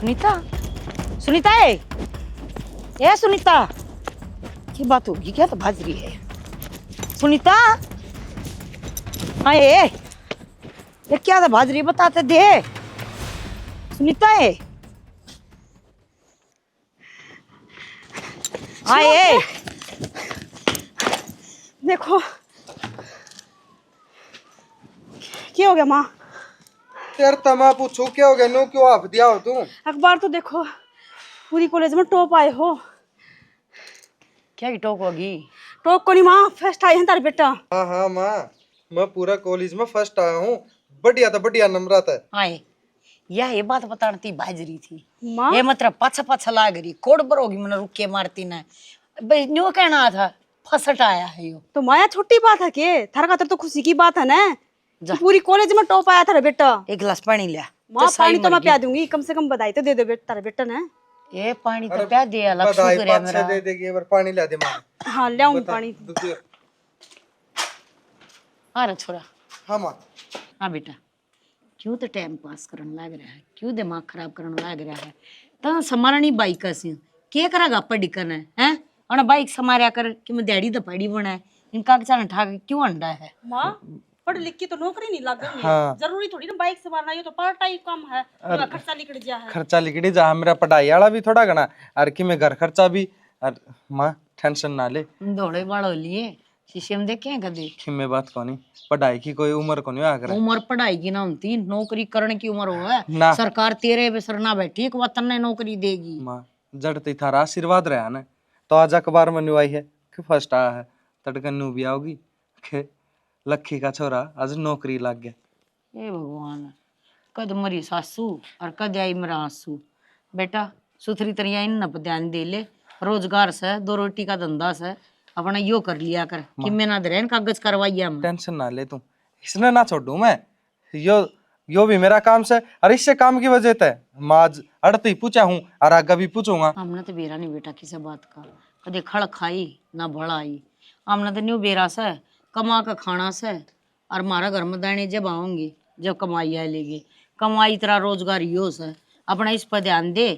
सुनीता, सुनीता है। ए सुनीता, ये बात होगी क्या? तो भाज रही है सुनीता। हाँ ये क्या था भाज रही, बताते दे। सुनीता है। हाँ ये देखो क्या हो गया माँ? यार तमा पूछो क्या हो गया? नो क्यों आप दिया हो तू? अखबार तो देखो, पूरी कॉलेज में टॉप आए हो। क्या की टोक होगी? टॉप को नहीं माँ, फर्स्ट आए हैं तारे बेटा। हाँ हाँ माँ, मैं पूरा कॉलेज में फर्स्ट आया हूँ। बढ़िया था, बढ़िया नंबर आता है। हाँ ये बात बतानी थी, भाज रही थी माँ ये मतलब पाछा पाछा लाग रही कोड पर होगी, मैंने रुक के मारती ना भाई न्यू कहना था फसट आया है यो। तो माया छोटी बात है के? थारा खातर तो खुशी की बात है ना जा। कि पूरी कॉलेज में टॉप आया थारा बेटा। एक गिलास पानी लिया। माँ पानी तो मैं पिया दूंगी, कम से कम बधाई तो दे दो बेटा तारा बेटा ने। ये पानी तो प्या दिया, लक्ष्य बधाई शुक्र है पाँच मेरा। छह दे देगी, एक बार पानी ला दे माँ। हाँ ले आऊं बता, पानी। दूसरी- हाँ रे छोरा। हाँ माँ। हाँ बेटा, क्यों तो टाइम पास करने लग रहा है, क्यों दिमाग खराब करने लग रहा है? तो समारा नहीं बाइक का सी के करेगा पढ़ी करना है और बाइक समारा कर कि मैं डैडी तो पढ़ी बना है इनका चलन ठाक क्यों अंडा है? माँ पढ़ लिख के तो नौकरी नहीं लग गई है। हाँ। जरूरी थोड़ी ना बाइक से मारना, ये तो पार्ट टाइम काम है, जो खर्चा निकल गया है। खर्चा लिखड़ी जा, मेरा पढ़ाई वाला भी थोड़ा गना और कि मैं घर खर्चा भी। और माँ टेंशन ना ले, दौड़े बाड़ो लिए शीशे में देखे हैं कभी? कि मैं बात को नहीं, पढ़ाई की कोई उम्र को नहीं आकर उम्र पढ़ाई की ना होती, नौकरी करने की उम्र हो है ना। सरकार तेरे पे सर ना बैठी एक वतन ने नौकरी देगी। माँ जड़ थारा आशीर्वाद रहा ना, तो आज अखबार में न्यू आई है कि फर्स्ट आया है। तड़कन न्यू भी आओगी कि लक्की का छोरा आज नौकरी लग गया। हे भगवान, कद मरी सासू और कद आई मेरा आंसू। बेटा सुथरी तरह इन न ध्यान दे ले, रोजगार से दो रोटी का धंधा से अपना यो कर लिया कर कि मैं ना दे कागज करवाइया हम। टेंशन ना ले तू, इसने ना छोड़ू मैं। यो भी मेरा काम से, और इससे काम की वजह है माँ आज अड़ती पूछा हूँ और आगे भी पूछूंगा। हमने तो बेरा नहीं बेटा किसी बात का, कदे खड़ खाई ना भड़ आई। हमने तो न्यू बेरा से कमा का खाना से और मारा घर में दाने जब आऊंगी जब कमाई आए लेगी। कमाई तेरा रोजगार यो से अपना इस पर ध्यान दे,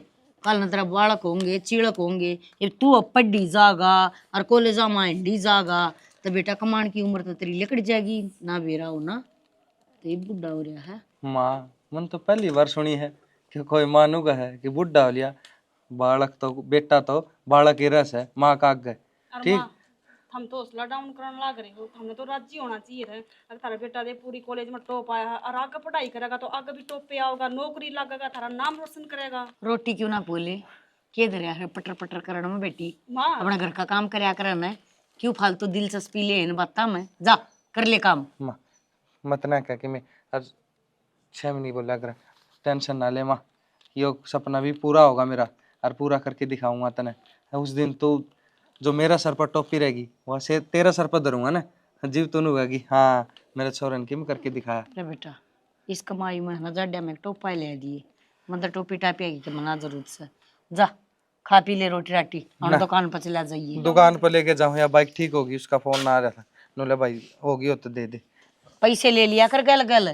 कल न तेरा बालक होंगे चिड़क होंगे, ये तू अब पढ़ी जागा और कॉलेजा में हिंडी जागा तो बेटा कमान की उम्र तो तेरी लिकड़ जाएगी ना बेरा हो ना तो ये बुढ़ा हो रहा है। माँ मन तो पहली बार सुनी है कि कोई मानूगा है कि बुढ़ा हो लिया। बालक तो बेटा तो बालक ही रस है, माँ का आगे ठीक। हम तो हौसला डाउन करने लग रहे हो, हमने तो राजी होना चाहिए था। अगर थारा बेटा दे पूरी कॉलेज में टॉप आया है और आगे पढ़ाई करेगा तो आगे भी टॉप पे आओगा, नौकरी लगेगा, थारा नाम रोशन करेगा। रोटी क्यों ना बोले के दरिया है पटर पटर करने में बेटी, माँ अपना घर का काम करया करना है, क्यों फालतू दिलचस्पी ले इन बात में, जा कर ले काम। माँ मत ना कह कि मैं आज 6 महीने बोला कर, टेंशन ना ले माँ। यो सपना भी पूरा होगा मेरा और पूरा करके दिखाऊंगा तने। उस दिन तो जो मेरा सर पर टोपी रहेगी वैसे तेरा सर पर धरूंगा ना, जीव तो नहीं होगा कि हाँ मेरे छोरन की मैं करके दिखाया। अरे बेटा इस कमाई में ना जाड्या में टोपा ले दिए, मतलब टोपी टापी आएगी कि मना जरूरत से, जा खा पी ले रोटी राटी और दुकान पर चला जाइए। दुकान पर लेके जाऊँ या बाइक ठीक होगी, उसका फोन ना आ रहा था, नोले भाई होगी हो तो दे दे। पैसे ले लिया कर गल गल।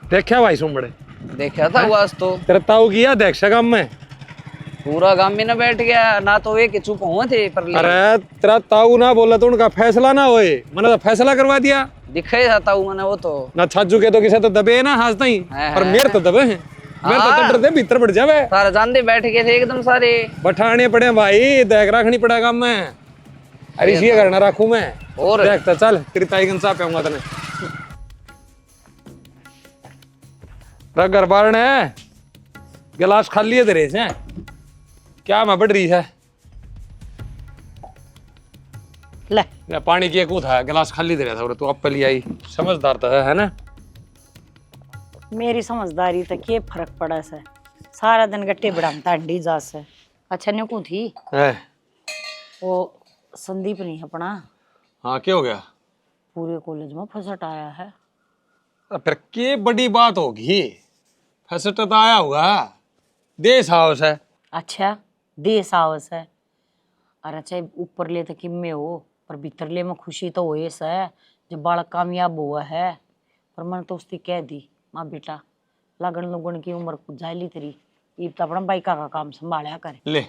देखा भाई सुमड़े? देखा था वो आज तो तेरा ताऊ किया देख सगम में पूरा गांव में ना बैठ गया ना, तो वे के चुप हुए थे पर अरे तेरा ताऊ ना बोला तो उनका फैसला ना होए, मैंने तो फैसला करवा दिया। दिखे था ताऊ मैंने वो तो ना छाजू के तो किसे तो दबे है ना हाथ नहीं, पर मेरे तो दबे हैं, मेरे तो हाँ। तंत्र दे भीतर बढ़ जावे। सारे जानते बैठ गए थे एकदम सारे, बैठाने पड़े भाई, देख रखनी पड़ेगा मैं। अरे ये करना रखू मैं और देख तो चल तेरी ताई गन सा पेऊंगा तने घर बार है। गिलास खाली है तेरे से क्या मैं बढ़ रही है? ले या पानी की एक वो था, गिलास खाली दे रहा था और तू अब पे ले आई, समझदार तो है ना? मेरी समझदारी तक ये फर्क पड़ा से, सारा दिन गट्टे बढ़ाता हड्डी जा से। अच्छा न्यू को थी है। वो संदीप नहीं अपना, हाँ क्या हो गया? पूरे कॉलेज में फसट आया है। फिर के बड़ी बात होगी, फसट तो आया होगा, देश हाउस है। अच्छा देश आवस है, और अच्छा ऊपर ले तो किम्मे हो पर भीतरले में खुशी तो होए से जब बालक कामयाब हुआ है। पर मैंने तो उसकी कह दी माँ बेटा लगन लुगन की उम्र जायली तेरी, इब तो अपना बाइका का काम संभाला कर। ले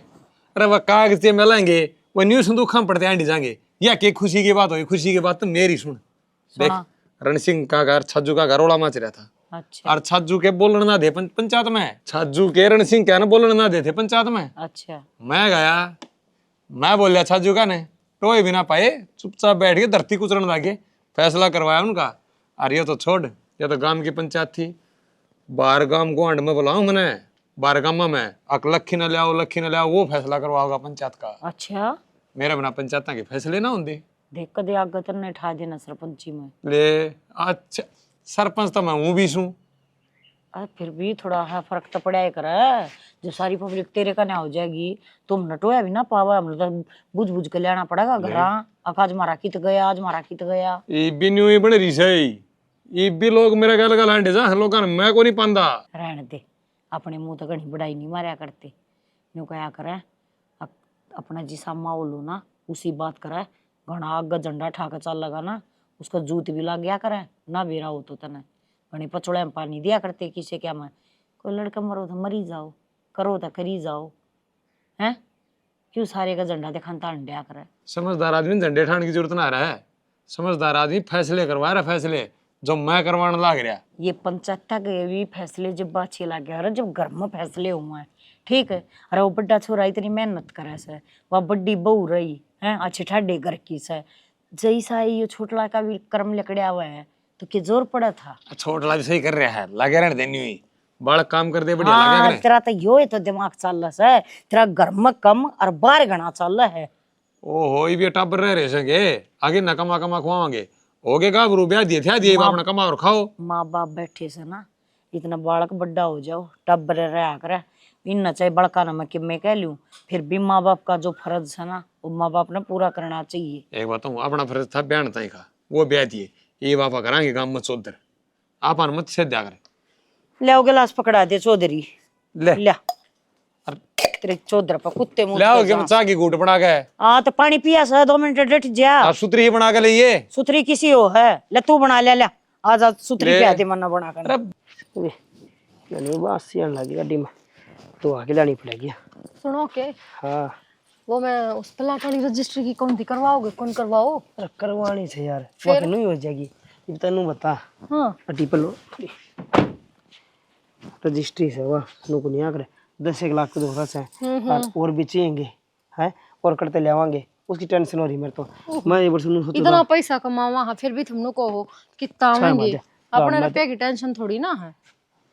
अरे वह कागज मिलेंगे वो न्यू संदूक हम पड़ते आंटी जाएंगे या के खुशी की बात होगी। खुशी की बात तो मेरी सुन देख, सुना। रण सिंह का घर छज्जू का घर रोड़ा मच रहा था अच्छा और छज्जू के बोलने ना दे पंचायत में, छज्जू के रण सिंह क्या ना बोलने ना देते पंचायत में। अच्छा मैं गया, मैं बोलिया छज्जू का ने टोए भी ना पाए, चुपचाप बैठ के धरती कुचरण लागे, फैसला करवाया उनका। अरे ये तो छोड़, ये तो गांव की पंचायत थी, बाहर गांव गोंड में बुलाऊं मैंने, बाहर गांव में अक लखी न लियाओ वो फैसला करवाओगा पंचायत का। अच्छा मेरे बिना पंचायत के फैसले ना होंगे। देख कदे आगे तो नहीं ठा देना सरपंची में। ले अच्छा सरपंच तो मैं हूं भी सूं। अरे फिर भी थोड़ा है फर्क तो पड़ा कर, जो सारी पब्लिक तेरे का ना हो जाएगी तुम नटोया भी ना पावा, हम तो बुझ बुझ के लेना पड़ेगा घर। आज मारा कित गया, आज मारा कित गया। ये भी न्यू ही बन रही सही, ये भी लोग मेरे गल गल हांडे जा लोगों ने मैं को नहीं पांदा। रहने दे, अपने मुंह तो घनी बड़ाई नहीं मारा करते। न्यू कया करे अपना जिसा माहौल हो ना उसी बात करे, घना आग झंडा ठाकर चल लगा ना उसका जूत भी लग गया करे ना बेरा हो तो तने घनी पचोड़े में पानी दिया करते। किसे क्या मैं कोई लड़का मरो तो मरी जाओ, करो तो करी जाओ, हैं क्यों सारे का झंडा दिखाता अंडा करे। समझदार आदमी झंडे ठाण की जरूरत ना रहा है, समझदार आदमी फैसले करवा रहा, फैसले जो मैं करवाने लाग रहा। ये पंचायत के भी फैसले जब बाछे लग गया, अरे जब घर में फैसले हुए हैं ठीक है। अरे वो बड्डा छोरा इतनी मेहनत करे से, वह बड्डी बहू रही है अच्छे ठाडे घर की से, जैसा ये छोटला का भी कर्म लकड़िया हुआ है तो क्या जोर पड़ा था। छोटला भी सही कर रहा है, लगे रहने देनी हुई बड़ा काम कर दे बढ़िया हाँ, लगे तेरा तो यो है तो दिमाग चल रहा है, तेरा घर में कम और बाहर घना चल रहा है। ओहो ये भी टाबर रह सके आगे न कमा कमा खुआवांगे हो गए गाभरू ब्याह दिए अपना कमा और खाओ। माँ बाप बैठे से ना इतना बालक बड्डा हो जाओ टब्बर रहा करे इन न चाहे बड़का न कि मैं कह लूं, फिर भी माँ बाप का जो फर्ज है ना वो माँ बाप ने पूरा करना चाहिए। एक बात हूँ अपना फर्ज था ब्याह तय का वो ब्याह दिए ये बापा करांगे गांव में चौधर आप मत से दिया करे। ले गिलास पकड़ा दे चौधरी ले ले तेरे चौधर पर कुत्ते मुंह ले के चाह की घूट बना के हाँ तो पानी पिया सा 2 मिनट डट जा। आप सुतरी ही बना के लिए सुथरी किसी हो है ले तू बना ले आज आज सुथरी पिया दे मना बना कर नहीं बस सियान लगी गाड़ी में तो आगे लानी पड़ेगी। सुनो के हाँ वो मैं उस प्लाट वाली रजिस्ट्री की कौन थी करवाओगे, कौन करवाओ? अरे करवानी से यार वो नहीं हो जाएगी ये तेन बता। हाँ अटी पर रजिस्ट्री से वह को नहीं आकर 10 लाख को दोहरा से और भी चाहिए है और करते ले आवांगे उसकी टेंशन हो रही मेरे तो। मैं ये बस इतना पैसा कमावा हाँ फिर भी तुमने को हो कितना आवेंगे, अपने रुपये की टेंशन थोड़ी ना है।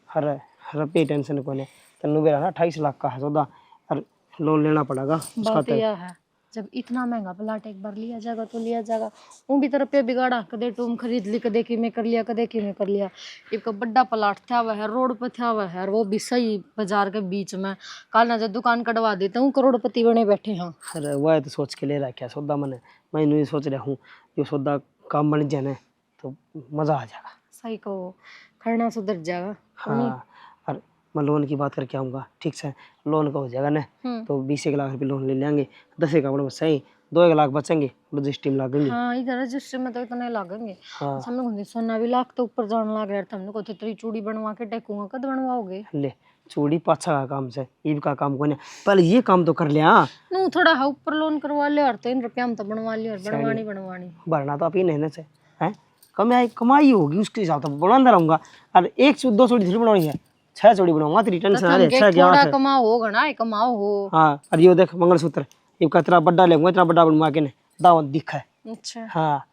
हर रुपये टेंशन को नहीं तेन बेरा ना 28 लाख का है सौदा और लोन लेना पड़ेगा उसका। बात यह है जब इतना महंगा प्लाट एक बार लिया जाएगा तो लिया जाएगा, वो भी तरफ पे बिगाड़ा कदे टूम खरीद ली कदे की में कर लिया कदे की में कर लिया। एक बड़ा प्लाट था हुआ है रोड पे था हुआ है और वो भी सही बाजार के बीच में, कल ना जब दुकान कटवा देते हूँ करोड़पति बने बैठे हैं। अरे वह तो सोच के ले रखा सौदा मैं नहीं सोच रहा हूँ जो सौदा काम बन जाए तो मज़ा आ जाएगा। सही कहो खरना सुधर जाएगा। हाँ और मैं लोन की बात करके आऊँगा ठीक से, लोन का हो जाएगा ना तो 20 लाख रुपये लोन ले लेंगे, 10 का अपने सही 2 लाख बचेंगे रजिस्ट्री में लागेंगे। हाँ इधर रजिस्ट्री में तो इतने लागेंगे। हाँ हमने सोना भी लाख तो ऊपर जाने लग रहा था, हमने को तेरी चूड़ी बनवा के टेकूंगा कद बनवाओगे? ले चूड़ी पाछा का काम से ईब का काम को नहीं पहले ये काम तो कर लिया। नू थोड़ा है ऊपर लोन करवा ले और 3 रुपया हम तो बनवा लिया और बनवानी भरना तो आप ही नहीं से है कमाई होगी उसके हिसाब से बनाता रहूँगा। और 1 2 चूड़ी थोड़ी बनानी है 6 चूड़ी बनाऊंगा तेरी टेंशन आ रही है। 6 थोड़ा कमाओ होगा ना कमाओ हो। हाँ और ये देख मंगलसूत्र ये इतना बड़ा लेंगे इतना बड़ा बनवा के दावत दिखा है। अच्छा हाँ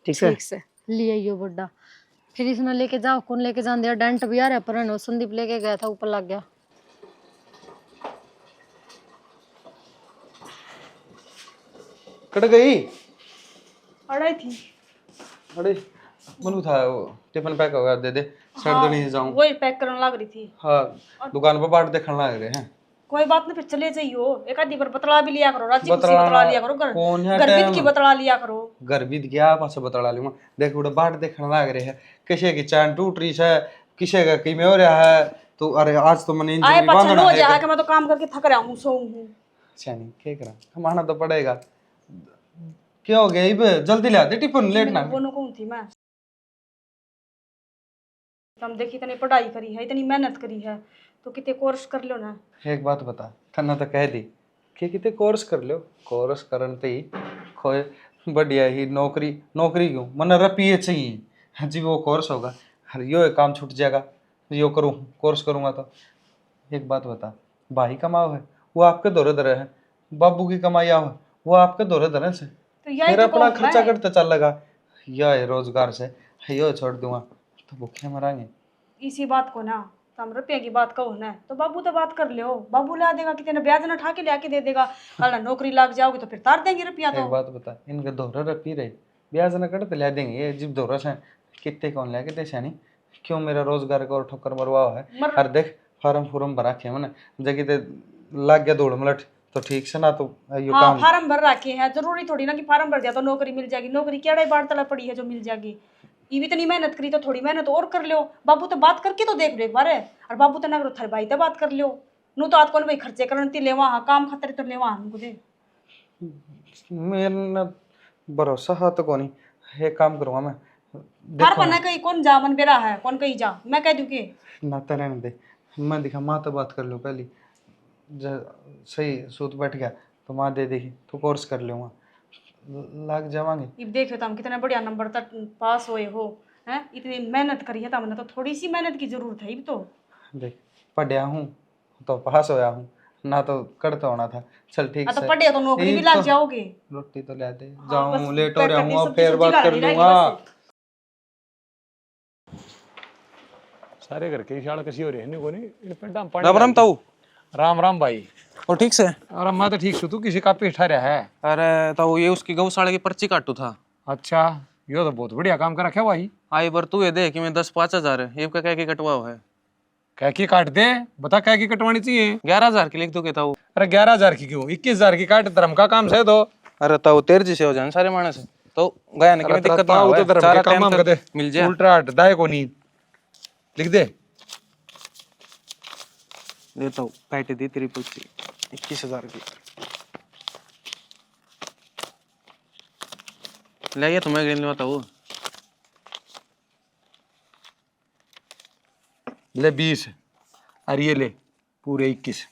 ठीक है ठीक से ले आइयो बड़ा फिर इसने लेके जाओ कौन लेके जान दिया डेंट भी आ रहा पर संदीप लेके गया था ऊपर लग गया। कट गई अड़ाई थी अरे मनु था वो टिफिन पैक हो गया दे दे सर्द नहीं जाऊं वही पैक करने लग रही थी। हाँ दुकान पर बाट देखने लग रहे हैं। कोई बात नहीं फिर चले जाइयो एक आधी बार बतला भी लिया करो राची खुशी बतला बतला लिया करो कौन है गर्भित की बतला लिया करो। गर्भित गया पास बतला लूंगा देख उड़ा बाट देखने लग रहे हैं किसे की चैन टूट रही है किसे का की में हो रहा है तो अरे आज तो मैंने आए इंजरी पछन बांधना हो है जाए कि मैं तो काम करके थक रहा हूँ सो हूँ। अच्छा नहीं क्या करा कमाना तो पड़ेगा क्या हो गया इब जल्दी ला दे टिफिन लेट ना वो कौन थी मैं तुम देखी इतनी पढ़ाई करी है, इतनी मेहनत करी है, तो कितने कोर्स कर लो ना। एक बात बता, तन्ना तो कह दी कि कितने कोर्स कर लो, कोर्स करन ते ही खोए बढ़िया ही नौकरी, नौकरी क्यों मन रपिए चाहिए जी, वो कोर्स होगा, अरे यो एक काम छूट जाएगा, यो करूँ कोर्स करूँगा तो। एक बात बता, भाई कमाओ है वो आपके दौरे दरे है, बाबू की कमाई आओ है वो आपके दौरे दरे से, तो यही मेरा तो अपना कहूं खर्चा मैं। करते चल लगा, यह रोजगार से यो छोड़ दूंगा तो भूखे मरांगे। इसी बात को ना, तुम रुपये की बात कहो ना, तो बाबू तो बात कर लो, बाबू ला देगा, कितने ने ब्याज ना उठा के लाके दे देगा, कल ना नौकरी लग जाओगे तो फिर तार देंगे रुपया। एक तो बात बता, इनके दोहरा रपी रहे ब्याज न कट तो ला देंगे, ये जिब दोहरा से कितने कौन लाके दे शानी, क्यों मेरा रोजगार को और ठोकर मरवाओ है। और देख फार्म फूरम भरा के मैंने जगह ते लाग गया दौड़ मलट तो ठीक से ना, तो यो हाँ, काम फार्म भर रखे हैं, जरूरी थोड़ी ना कि फार्म भर दिया तो नौकरी मिल जाएगी। नौकरी क्या बाढ़ तला पड़ी है जो मिल जाएगी। ये भी इतनी मेहनत करी तो थोड़ी मेहनत और कर लो। बाबू तो बात करके तो देख लो एक बार है, और बाबू तो ना करो, थारे भाई तो बात कर लो। नू तो आज कौन भाई खर्चे करने ले वहाँ काम खतरे तो ले वहाँ हमको दे। मेरे न भरोसा है तो कौन ही एक काम करूँगा मैं, हर पन्ना कहीं कौन जा मन बेरा है, कौन कहीं जा, मैं कह दूँ के ना रहने दे, मैं दिखा माँ तो बात कर लो पहली, सही सूत बैठ गया तो माँ दे देगी तो कोर्स कर लूँगा, लाग जावांगे। अब देखो तुम कितने बढ़िया नंबर तक पास हुए हो, हैं इतनी मेहनत करी है तुमने, तो थोड़ी सी मेहनत की जरूरत है। अब तो देख पढ़िया हूँ तो पास होया हूँ, ना तो करता होना था। चल ठीक तो से पढ़े तो नौकरी भी यही लग तो, जाओगे। रोटी तो ले दे, हाँ, जाऊँ बस लेट हो पैक रहा करनी, हूँ, सब्जी फिर सुब्जी बात कर लानी रहेगी लूँगा। बस। सारे घर की शाल कसी हो रही है नहीं कोनी इन पेंटा में पानी राम राम ताऊ। राम राम भाई। और ठीक से? अरे मैं तो ठीक छू, तू किसी का पीठ रहा है? अरे ताऊ ये उसकी गौशाला की पर्ची काटू था। अच्छा, यो तो बहुत बढ़िया काम कर रखा है भाई। आई बार तू ये दे कि मैं 10-5 हजार ये का कह के कटवाओ है। क्या की काट दे, बता क्या की कटवानी चाहिए? 11,000 की लिख दो के ताऊ। अरे 11,000 की क्यों, 21,000 की काट, धर्म का काम से तो। अरे ताऊ तेरजी से हो जाए सारे मानस तो गया ना कि मैं दिक्कत ना ताऊ हो तो धर्म के काम कर दे, मिल जाए। उल्टा दाए को नहीं लिख दे। देता हूँ, काट दी तेरी पर्ची 21,000 की। ले ये तुम्हें गिन लेता हूँ। ले 20 और ये ले पूरे 21।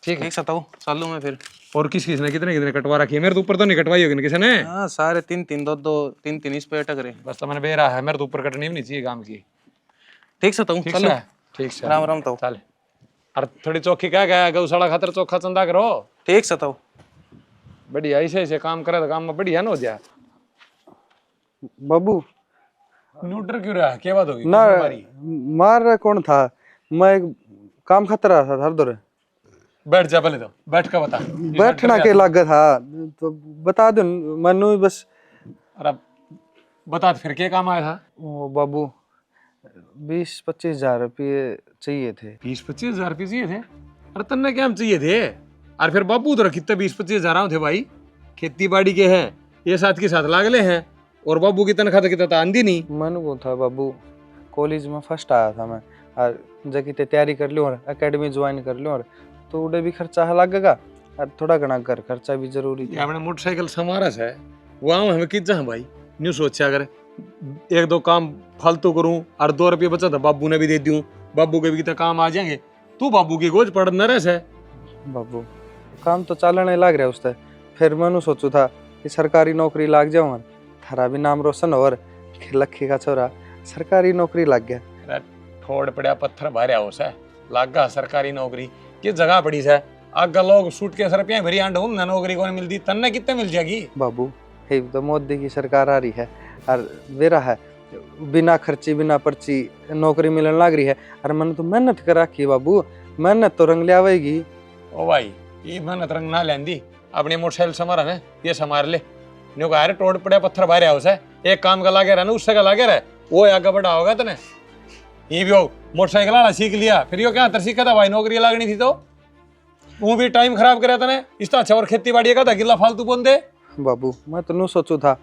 ठीक है, एक सताऊ चालू में फिर। और किस किसने कितने कितने कटवा रखी है? मेरे तो ऊपर तो नहीं कटवाई होगी ना किसी ने? हाँ सारे 3-3 2-2 3-3 इस पे अटक रहे। बस तो मैंने बेरा है, मेरे तो ऊपर कटनी भी नहीं चाहिए काम की। ठीक सताऊ ठीक चलो। है, ठीक है। राम राम ताऊ। चल, और थोड़ी चौकी क्या गया, गौशाला खातर चौखा चंदा करो। ठीक सताऊ। बढ़िया, ऐसे ऐसे काम करे तो काम में बढ़िया ना हो जाए। बाबू न्यूट्रल क्यों रहा है, क्या बात होगी? ना बीमारी? मार रहा कौन था, मैं एक काम खतरा था हर दौर। बैठ जा पहले, तो बैठ कर बता। बैठना के लागा था तो बता दो मनु बस। अरे बता फिर क्या काम आया था? ओ बाबू 20-25 हजार रुपये चाहिए थे। 20-25 हजार रुपये चाहिए थे? अरे तन्ने क्या हम चाहिए थे? और फिर बाबू तो कितने 20-25 हजार थे भाई, खेती बाड़ी के हैं ये साथ के साथ लागले हैं, और बाबू की तनख्वाह तो कितना आंधी नहीं। मन वो था बाबू, कॉलेज में फर्स्ट आया था मैं, और जगह तैयारी कर लूँ और एकेडमी ज्वाइन कर लूँ, और तो उड़े भी खर्चा लगेगा और थोड़ा घना घर खर्चा भी जरूरी ये था। अपने मोटरसाइकिल समारा है वो आऊँ हमें कित जा भाई, न्यू सोचा अगर 1-2 काम फालतू करूँ और 2 रुपये बचा तो बाबू ने भी दे दूँ, बाबू के भी कितना काम आ जाएंगे। तू बाबू की गोज पड़ न रहे। बाबू काम तो चलने लग रहा उससे, फिर मैंने सोचू था कि सरकारी नौकरी लग जाऊँ, थारा भी नाम रोशन हो, लक्की का छोरा सरकारी नौकरी लग गया। ठोड़ पड़ा पत्थर भार्या हो से लागा सरकारी नौकरी किस जगह पड़ी से, आगे लोग सूट के रुपया भरी आंड हूँ ना, नौकरी कौन मिलती, तन्ने कितने मिल जाएगी? बाबू ये तो मोदी की सरकार आ रही है और वेरा है, बिना खर्ची बिना पर्ची नौकरी मिलने लग रही है, और मैंने तो मेहनत कर रखी बाबू, मेहनत तो रंग ले आवेगी। ओ भाई ये मेहनत रंग ना लेंदी, अपने मोटरसाइकिल समारा ने ये समार ले, न्यू कहा टोड़ पड़े पत्थर भारे हो से, एक काम का लागे रहा ना उससे का लागे रहा, वो आगे बढ़ा होगा तने। ये भी हो मोटरसाइकिल वाला सीख लिया, फिर यो क्या सीखा था भाई, नौकरी लगनी थी तो वो भी टाइम खराब करे तने, इसका अच्छा और खेती बाड़ी का था गिल्ला फालतू बोल दे। बाबू मैं तो नहीं सोचू था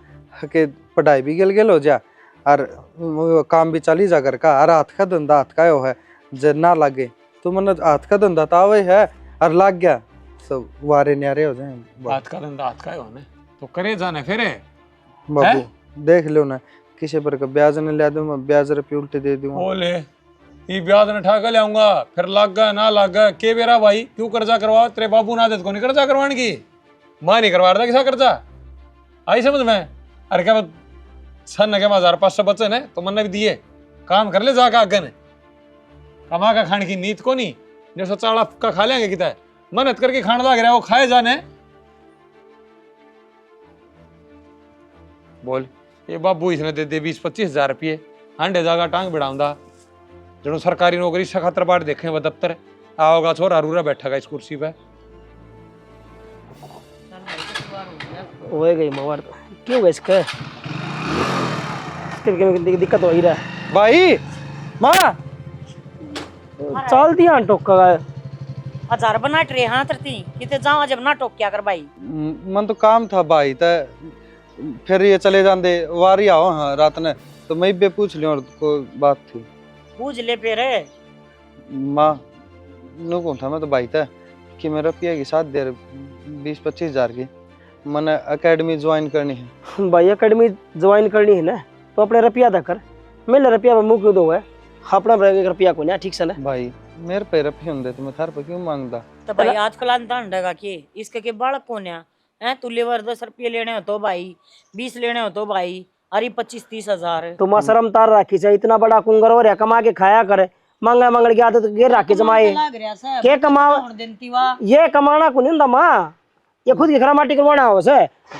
कि पढ़ाई भी गेल हो जा और काम भी चली जा कर का, और हाथ का धंधा हाथ का है, जब ना लगे तो मैंने हाथ का धंधा तो आवे है और लग गया सब वारे न्यारे हो जाए। हाथ का धंधा हाथ का है तो करे जाने फिर बाबू देख लो ना किसी पर का ब्याज न ला दूं, मैं ब्याज रुपये उल्टे दे दूंगा। बोले ये ब्याज न ठा कर लाऊंगा, फिर लाग गा ना लाग गा के बेरा भाई क्यों कर्जा करवा? तेरे बाबू ना आदत को नहीं कर्जा करवाने की, मां नहीं करवा रहा किसा कर्जा आई समझ में? अरे क्या सन के 1500 बचे ने तो मन भी दिए, काम कर ले जाकर आगे ने, कमा का खाने की नीत को नहीं, जो चाड़ा का खा लेंगे किता है, मेहनत करके खाना लग रहा है वो खाए जाने। बोल ये बाबू इसने दे दे 20-25 हजार रुपये, हांडे जागा टांग बिड़ाऊंदा जो सरकारी नौकरी खातर बाट देखे वो दफ्तर आओगा छोरा रूरा बैठेगा इस कुर्सी पे। हो गई मवार क्यों हुआ इसका? दिक्कत हो ही रहा है भाई माँ चल दिया टोका का। हजार बना ट्रे हाँ तरती किते जाओ जब ना टोक क्या कर भाई। मन तो काम था भाई, तो फिर ये चले जाते वारी आओ हाँ रात ने, तो मैं भी पूछ लियो कोई बात थी। पूछ ले फिर माँ नु कौन था मैं तो भाई था कि मेरा पिया की साथ दे 20-25 हजार की मैंने एकेडमी ज्वाइन करनी है। भाई एकेडमी ज्वाइन करनी है ना तो अपने रुपया दा कर, मेरे रुपया मुँह क्यों दो है, अपना रुपया को ना ठीक से ना भाई मेरे पे रुपये होंगे तो मैं थार पे क्यों मांगता? तो भाई आजकल अंता अंडेगा कि इसके के बालक कौन है तू लेवर 10 रुपये लेने हो तो भाई 20 लेने हो तो भाई अरे 25-30 हजार। तुम शर्म तार राखी चाहिए, इतना बड़ा कुंगर हो रहा कमा के खाया करे, मांगा मांगने की आदत गिर राखी जमाए के कमा ये कमाना को नहीं होता माँ, ये खुद की खरामाटी करवाना हो से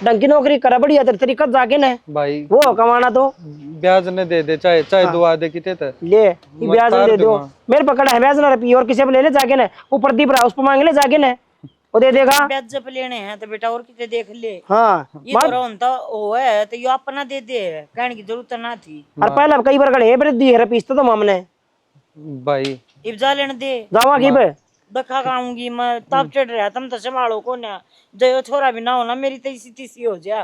ढंग की नौकरी करा बढ़िया तेरे तरीका जाके ना भाई वो कमाना तो ब्याज ने दे दे चाहे चाहे दुआ दे किते थे ले ये ब्याज दे दो, मेरे पकड़ा है ब्याज ना रुपये और किसी पे ले ले जाके ना, ऊपर दीप रहा उस पर मांग ले जाके ना वो दे देगा। ब्याज जब लेने हैं तो बेटा और किते देख ले, हाँ ये तो रोनता वो है तो ये अपना दे दे, कहने की जरूरत ना थी। और पहले कई बार गड़े वृद्धि है पीसते तो मामने भाई इब्जा लेने दे जावा की पे दखा खाऊंगी मैं तब चढ़ रहा तुम तो संभालो को ना जो छोरा भी ना होना मेरी तो इसी तीसी हो जा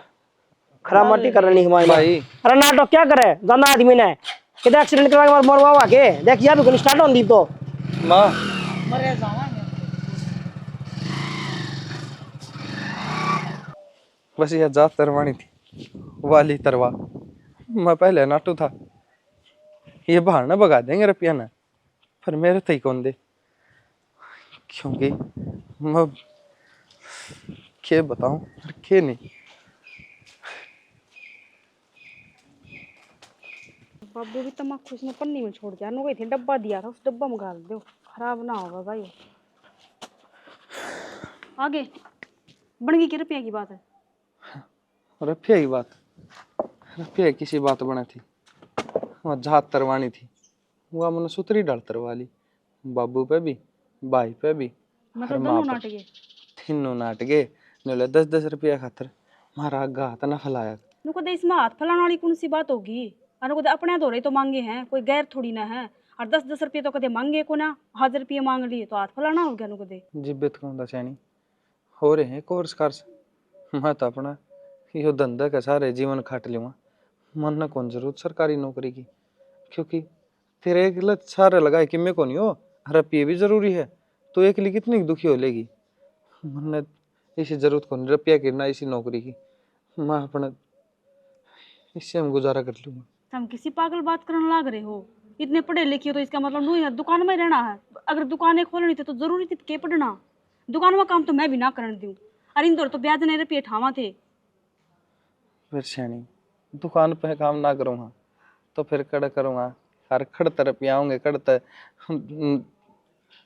खरामाटी करनी हमारी भाई। अरे नाटक क्या करे जाना आदमी ने किधर एक्सीडेंट करवा के मरवा के देखिए अभी स्टार्ट होंगी तो माँ मरे जावा बस यह जात तरवानी थी वाली तरवा, मैं पहले नाटू था ये बहाना भगा देंगे रुपया ना, पर मेरे तो ही कौन दे, क्योंकि मैं के बताऊं के नहीं। बाबू भी तम्बाकू उसने पन्नी में छोड़ दिया, गई थी डब्बा दिया था उस डब्बा में डाल दो खराब ना होगा भाई। आगे बन गई कि रुपया की बात है? रुपया की बात, रुपया किसी बात बना थी, वहाँ जात तरवानी थी, वह मैंने सुतरी डाल तरवा ली, बाबू पे भी भाई पे भी मतलब दोनों नाटके तीनों नाटके ने 10-10 रुपया खातर मारा गात ना फैलाया। नुको दे इसमें हाथ फैलाने वाली कौन सी बात होगी? अरे को अपने दो रहे तो मांगे हैं, कोई गैर थोड़ी ना है, और 10-10 रुपये तो कदे मांगे को ना, 1000 रुपये मांग लिए तो हाथ फैलाना हो गया नुको दे। जिब्बत कौन चैनी हो रहे हैं कोर्स कार्स, मैं तो अपना यो धंधा का सारे जीवन खाट लूँगा, मन ना कौन जरूरत सरकारी नौकरी की, क्योंकि तेरे एक लत सारे लगाए कि मैं को नहीं हो, रुपये भी जरूरी है, तो एक लिए कितनी दुखी हो लेगी, मन ने इसी जरूरत को रुपया गिरना इसी नौकरी की, मैं अपना इससे हम गुजारा कर लूँगा। हम किसी पागल बात करने लग रहे हो, इतने पढ़े लिखे हो तो इसका मतलब नहीं है दुकान में रहना है, अगर दुकानें खोलनी थी तो जरूरी थी के पढ़ना, दुकान में काम तो मैं भी ना करने दूँ, अरे इन दौर तो ब्याज नहीं रुपये ठावा थे। फिर श्रेणी दुकान पे काम ना करूँगा तो फिर कड़ करूँगा, हर खड़ते रुपया आऊँगे कड़ते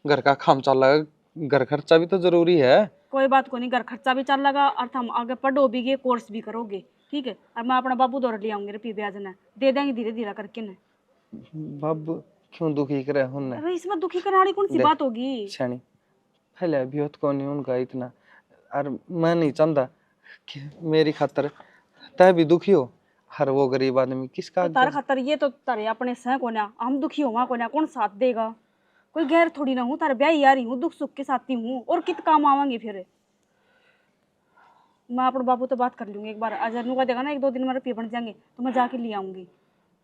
घर का काम चल लगा, घर खर्चा भी तो जरूरी है। कोई बात को नहीं, घर खर्चा भी चल लगा और हम आगे पढ़ो भी गए कोर्स भी करोगे, ठीक है, और मैं अपना बाबू दौड़ ले आऊंगी रुपये ब्याज ना दे देंगे धीरे धीरे करके ना। बाबू क्यों दुखी करे हुन्ने? अरे इसमें दुखी करने वाली कौन सी बात होगी? श्रेणी पहले अभी होत को नहीं उनका इतना, और मैं नहीं चाहता कि मेरी खातर तय भी दुखी हो, हर वो गरीब आदमी किसका तार खातर ये तो तारे अपने सह को ना, हम दुखी हुआ को ना कौन साथ देगा, कोई गैर थोड़ी ना हूँ, तारे ब्याह यार ही हूँ, दुख सुख के साथी हूँ, और कित काम आवांगे फिर। मैं अपने बाबू तो बात कर लूंगी एक बार, आज नुका देगा ना 1-2 दिन में रुपये बन जाएंगे तो मैं जाके ले आऊंगी,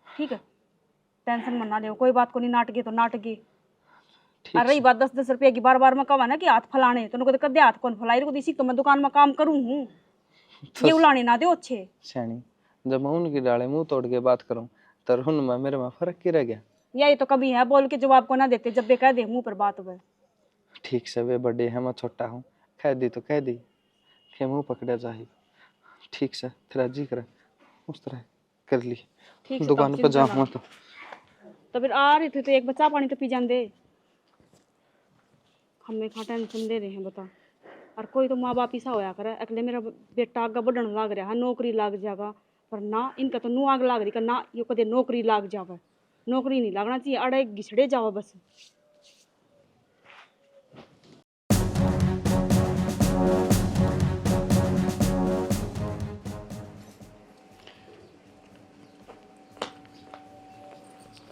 ठीक है, टेंशन मत ना ले, कोई बात को नहीं, नाटके तो नाटके। और रही बात 10-10 रुपये की, बार बार मैं कहा ना कि हाथ फैलाने, तो उनको कदे हाथ कौन फैलाई, इसी तो मैं दुकान में काम करूँ हूँ, ये उलाने ना दो अच्छे। श्रेणी जब मैं उनकी डाले मुंह तोड़ के बात करूं तो उनमें मेरे में फर्क ही रह गया। यही तो कभी है, बोल के जवाब को ना देते, जब भी कह दे मुंह पर बात हुए। ठीक से वे बड़े हैं, मैं छोटा हूँ, कह दी तो कह दी कि मुंह पकड़ा जाए। ठीक से तेरा जी करे उस तरह कर ली। ठीक से दुकान पर जाऊँ तो फिर आ रहे थे तो एक बच्चा पानी तो पी जाते। हमें खा टेंशन दे रहे हैं बता। और कोई तो माँ बाप ऐसा होया करे, अगले मेरा बेटा आगे बढ़न लाग रहा है, नौकरी लाग जाएगा, पर ना इनका तो नू आग लाग रही, ना ये कदे नौकरी लाग जावे। नौकरी नहीं लगना चाहिए, अड़े घिसड़े जाओ बस।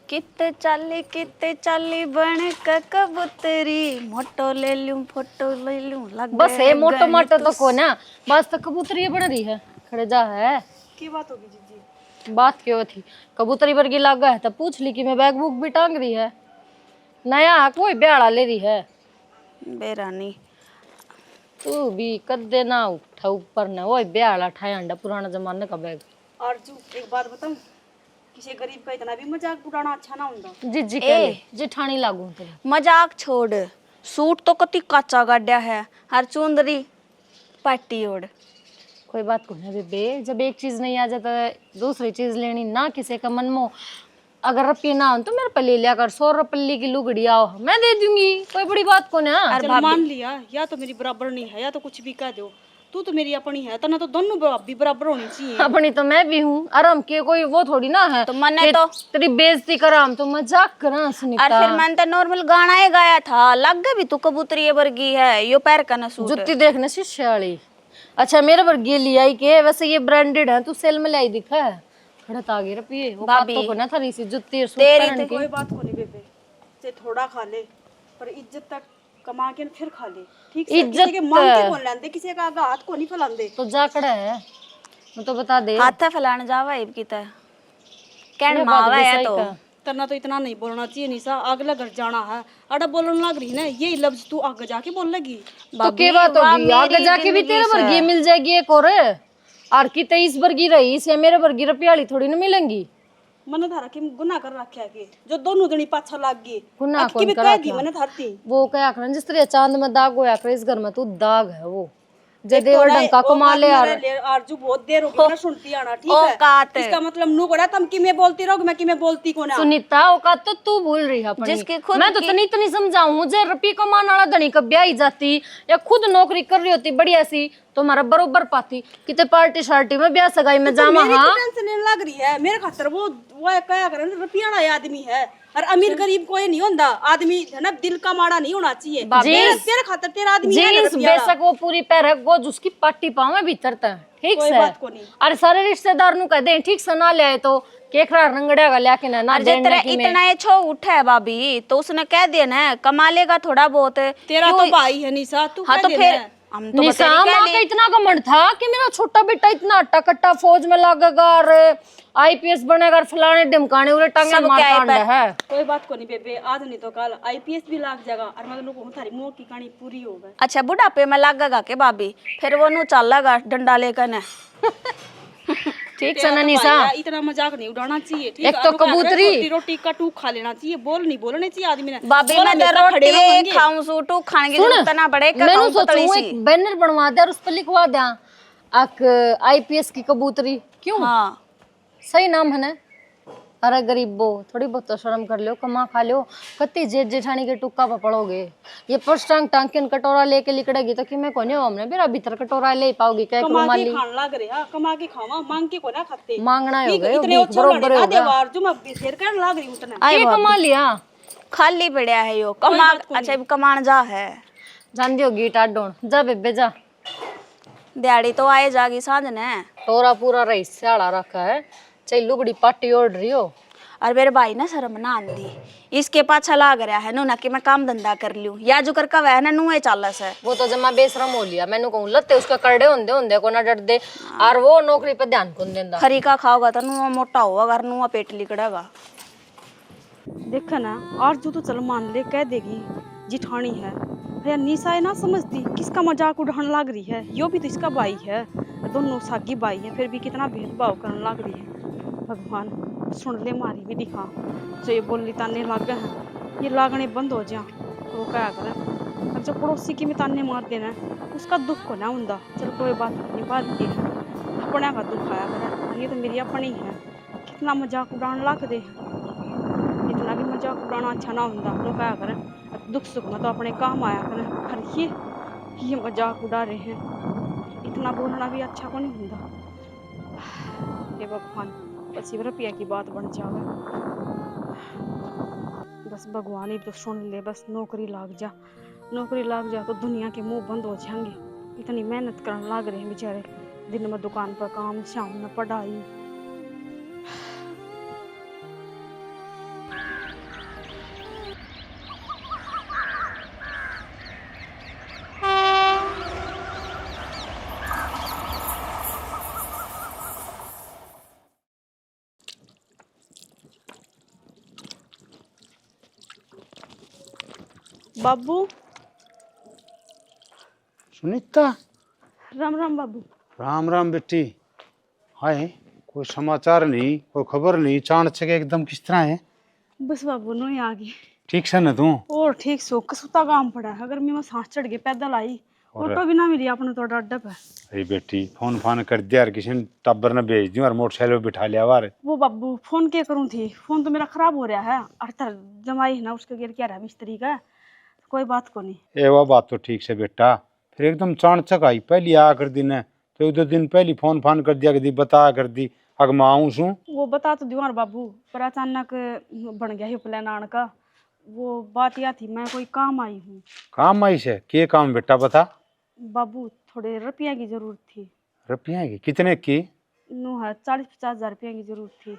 किते चाली बन के कबूतरी, मोटो ले लूं फोटो ले लूं लग बस है मोटो मोटो तो को ना, बस तो कबूतरी बन रही है। खड़े जा है की बात होगी जीजी? बात क्यों थी? कबूतरी वर्गी लागा है तो पूछ ली कि मैं बैग बुक भी टांग रही है। नया कोई ब्याड़ा ले रही है बेरानी। तू भी कदे ना उठा ऊपर ना, वो ब्याड़ा ठाया अंडा पुराना जमाने का बैग। आरजू एक बात बताऊं, किसी गरीब का इतना भी मजाक उड़ाना अच्छा ना होता। जी जी कह ले, जेठानी लागू तेरे। मजाक छोड़, सूट तो कति काचा गाड्या है, हर चुंदरी पट्टी ओढ़। कोई बात को ना बेबे, जब एक चीज नहीं आ जाता दूसरी चीज लेनी ना किसी का मन मो। अगर रुपये ना हो तो मेरे पे ले लिया कर, 100 रुपये की लुगड़ी आओ मैं दे दूंगी, कोई बड़ी बात को ना। चल मान लिया, या तो मेरी बराबर नहीं है या तो कुछ भी कह दो, तू तो मेरी अपनी है, तना तो दोनों भी बराबर होनी चाहिए। अपनी तो मैं भी हूँ, आराम के कोई वो थोड़ी ना है तो मैंने तो तेरी बेइज्जती कराम तो मजाक करा सुनीता। और फिर मैंने तो नॉर्मल गाना ही गाया था, लग गया भी तू कबूतरी वर्गी है, यो पैर का ना सूट। जुत्ती देखने शिष्य वाली। अच्छा मेरे वर्गी ले आई के, वैसे ये ब्रांडेड है, तू सेल में लाई दिखा है। खड़त आ गए रुपये वो बात तो को ना थारी सी जुत्ती और सूट पहन के। कोई बात को नहीं बेबे, चाहे थोड़ा खा ले पर इज्जत तक कमा के फिर खा ले। ठीक से किसी के मांग के बोल लेंदे, किसी का आगा हाथ को नहीं फैलांदे। तो जा खड़ा है मैं तो बता दे। हाथ फैलाने जावा इब की तरह कहन मावा है तो तना तो इतना नहीं बोलना चाहिए निशा, अगला घर जाना है, अड़ा बोलने लग रही ना ये लफ्ज तू आगे जाके बोल लगी। तो क्या बात होगी, आगे जाके भी तेरे वर्गी मिल जाएगी एक और की 23 वर्गी रही से मेरे वर्गी रुपयाली थोड़ी ना मिलेंगी। मैंने धारा कि गुनाह कर रखा है कि जो दोनों जनी पाछा लाग गई गुनाह कौन कर रखा? मैंने धरती वो क्या कर जिस तरह चांद में दाग होया कर, इस घर में तू दाग है वो जदेवर डंका कमा ले यार। आरजू बहुत देर हो गई ना सुनती आना, ठीक है इसका मतलब नू कोड़ा तुम कि मैं बोलती रहोगे, मैं कि मैं बोलती को ना। सुनीता औकात तो तू भूल रही है अपनी। जिसकी खुद मैं तो इतनी समझाऊं, मुझे रुपये कमाने वाला धनी कब ब्याही जाती या खुद नौकरी कर रही होती बढ़िया सी तो हमारा बरोबर पाती किते पार्टी शार्टी में ब्याह सगाई में जामा। हाँ टेंशन लग रही है मेरे खातर, वो क्या करे रुपया वाला आदमी है और अमीर गरीब कोई नहीं होता आदमी है ना, दिल का माड़ा नहीं होना चाहिए। तेरे खातर तेरा आदमी है जीन्स बेशक वो पूरी पैर है वो उसकी पट्टी पावे भीतर तक ठीक से। अरे सारे रिश्तेदार नु कह दे ठीक से ना ले आए तो केकरा रंगड़िया का लेके ना तेरा इतना ये छो उठा है भाभी तो उसने कह दिया ना कमा लेगा थोड़ा बहुत। तेरा तो भाई है निशा, तू हाँ तो फिर हम तो निशा माँ का इतना घमंड था कि मेरा छोटा बेटा इतना अट्टा कट्टा फौज में लगेगा और आईपीएस बनेगा, फलाने ढिमकाने उरे टांगे मारता है। कोई बात को नहीं बेबे, आज नहीं तो कल आईपीएस भी लाग जाएगा और मतलब को थारी मुंह की कहानी पूरी होगा। अच्छा बुढ़ापे में लगेगा के भाभी, फिर वो नु चलेगा डंडा लेकर ना। ठीक से ना निशा, इतना मजाक नहीं उड़ाना चाहिए। ठीक एक तो कबूतरी रोटी का टू खा लेना चाहिए, बोल नहीं बोलने चाहिए आदमी ने। भाभी मैं तो रोटी खाऊं सूटू खाने की जरूरत ना पड़ेगा। मैंने सोचूं एक बैनर बनवा दे और उस पर लिखवा दे आईपीएस की कबूतरी। क्यों? हाँ सही नाम है ना। अरे गरीबो थोड़ी बहुत तो शर्म कर लो, कमा खा लो, कत्ती जेठ जेठानी के टुक्का पर पड़ोगे। ये पर्स टांग टांग के कटोरा लेके लिकड़ेगी तो कि मैं कोने हमने मेरा भीतर कटोरा ले पाओगी क्या? कमा के खान लग रहे हैं, कमा के खावा मांग के को ना खाते। मांगना ही हो गए इतने बरोबर हो गया जो मैं बेचेर कर लग रही उतना। ये कमा लिया खाली पड़ा है यो कमा। अच्छा कमान जा है जानती होगी टाडोन जा बेबे जा। दिहाड़ी तो आए जागी सांझ ने टोरा पूरा रही स्याड़ा रखा है, चाहे लुगड़ी पाटी ओढ़ रही हो। और मेरे भाई ना शर्म ना आंदी इसके पाछा लाग रहा है ना कि मैं काम धंधा कर लूं या जो कर का वह ना नुए चालस है। वो तो जमा बेशरम हो लिया, मैंने कहूं लत्ते उसका करड़े होंदे होंदे को ना डर दे और वो नौकरी पे ध्यान कौन देंदा। खरी का खाओगा तो नुआ मोटा होगा अगर नुआ पेट लिकड़ेगा। देखा ना और जो तो चल मान ले कह देगी जिठानी है अरे निशा है ना समझती, किसका मजाक उड़ाने लग रही है। यो भी तो इसका भाई है, दोनों सागी भाई है, फिर भी कितना भेदभाव करने लग रही है। भगवान सुन ले मारी भी दिखा, जो ये बोली ताने लग गए हैं, ये लागने बंद हो जा तो वो क्या करे। अब जो पड़ोसी की में ताने मार देना उसका दुख को ना होंदा। चल कोई बात नहीं, बात की है अपने का दुख आया करे, ये तो मेरी अपनी है। कितना मजाक उड़ाने लग दे, इतना भी मजाक उड़ाना अच्छा ना होंदा। लोग क्या करें, दुख सुख में तो अपने काम आया करें। हर ये मजाक उड़ा रहे हैं, इतना बोलना भी अच्छा को नहीं होंदा। हे भगवान, बस रुपया की बात बन जावे, बस भगवान ही तो सुन ले। बस नौकरी लाग जा, नौकरी लाग जा तो दुनिया के मुंह बंद हो जाएंगे। इतनी मेहनत करने लग रहे हैं बेचारे, दिन में दुकान पर काम, शाम में पढ़ाई। बाबू, सुनीता, राम राम बाबू। राम राम बेटी। हाय, कोई समाचार नहीं, कोई खबर नहीं, चाणचक एकदम किस तरह है? बस बाबू नो ही आ गई। ठीक से न तू? और ठीक सो, कसुता काम पड़ा है। अगर मैं सांस चढ़ के पैदल आई, ऑटो भी ना मिली अपने तो अड्डा पे। अरे बेटी, फोन फान कर दिया यार, किसी ने टब्बर ने भेज दियो और मोटरसाइकिल पे बिठा लिया वार। वो बाबू फोन क्या करूँ थी, फोन तो मेरा खराब हो रहा है। अर्थर जमाई है ना, उसके गिर क्या रहा मिस्त्री का, कोई बात को नहीं। ए वो बात तो ठीक से बेटा, फिर एकदम चाणचक आई, पहली आ कर दी ने तो एक दो दिन पहली फोन फान कर दिया, कर बता कर दी अग मैं आऊँ सू। वो बता तो दियो बाबू, पर अचानक बन गया है प्लान आने का। वो बात यह थी, मैं कोई काम आई हूँ। काम आई से के काम बेटा बता? बाबू थोड़े रुपया की जरूरत थी। रुपया की? कितने की? नू है 40-50 हज़ार रुपया की जरूरत थी।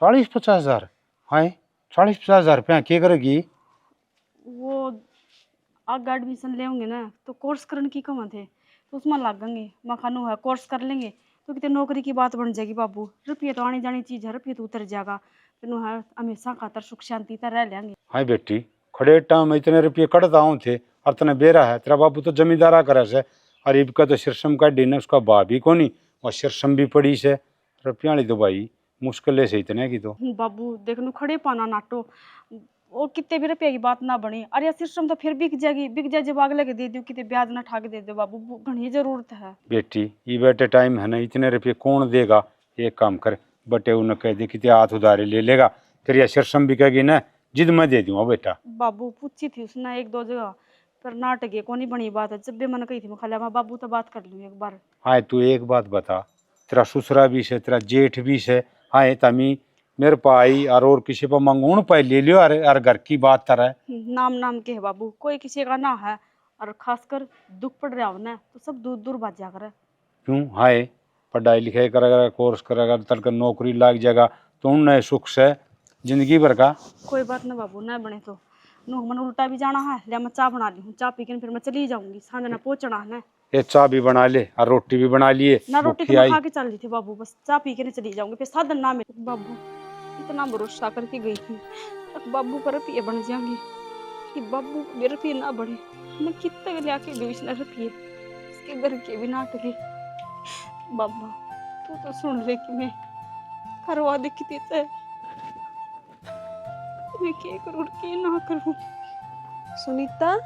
40-50 हज़ार? हाय, 40-50 हज़ार रुपया क्या करेगी? वो आगे एडमिशन ले होंगे ना, तो कोर्स करने की कम थे, तो उसमें लागेंगे। मखानू है कोर्स कर लेंगे तो कितने नौकरी की बात बन जाएगी बाबू। रुपये तो आनी जानी चीज़ है, रुपये तो उतर जाएगा, तो है हमेशा खातर सुख शांति तर रह लेंगे। हाय बेटी, खड़े टाइम में इतने रुपये कटता हूँ थे और तने बेरा है, तेरा बाबू तो जमींदारा करे से, और इबका तो सिरसम का डी ने उसका बा भी को नहीं, और सिरसम भी पड़ी से। रुपया तो भाई मुश्किल से इतने की तो। बाबू देख नु खड़े पाना नाटो, वो कितने भी रुपये की बात ना बनी। अरे सिस्टम तो फिर बिक जाएगी, बिक जाए जब अगले के दे दो, कितने ब्याज ना ठाक दे दो बाबू, घनी जरूरत है। बेटी ये बेटे टाइम है ना, इतने रुपये कौन देगा? एक काम कर, बटे उन्हें कह दे कि हाथ उधारे ले लेगा, फिर यह सिरसम बिकेगी ना, जिद मैं दे दूंगा बेटा। बाबू पूछी थी उसने एक दो जगह, पर नाटक है कौन ही बनी बात है। जब भी मैंने कही थी मैं खाली मैं बाबू तो बात कर लूँ एक बार। हाँ तू एक बात बता, तेरा ससुरा भी से, तेरा जेठ भी से, हाँ तमी मेरे पाई और किसी पर मंगून पे ले लियो, अरे घर की बात तरह नाम नाम के है बाबू, कोई किसी का ना है, और खासकर दुख पड़ रहा हो ना तो सब दूर दूर बात जा कर। क्यों? हाय पढ़ाई लिखाई करेगा, कोर्स करेगा, तल कर नौकरी लग जाएगा तो उन सुख से जिंदगी भर का। कोई बात ना बाबू, ना बने तो नो मन उल्टा भी जाना है, लिया मैं चाय बना ली हूँ, चाय पी के फिर मैं चली जाऊंगी, सांझ ना पहुंचना है। ये चाय भी बना ले और रोटी भी बना लिए ना, रोटी तो मैं खा के चल रही थी बाबू, बस चाय पी के नहीं चली जाऊंगी, फिर साधन ना मिले। बाबू इतना भरोसा करके गई थी, अब बाबू पर रुपये बन जाएंगे कि बाबू मेरे रुपये ना बढ़े। मैं कितने ले आके दूँ इसने रुपये, इसके घर के भी नाटके। बाबा तू तो सुन ले कि मैं करवा दिखती है, मैं क्या करूँ क्या ना करूँ। सुनीता,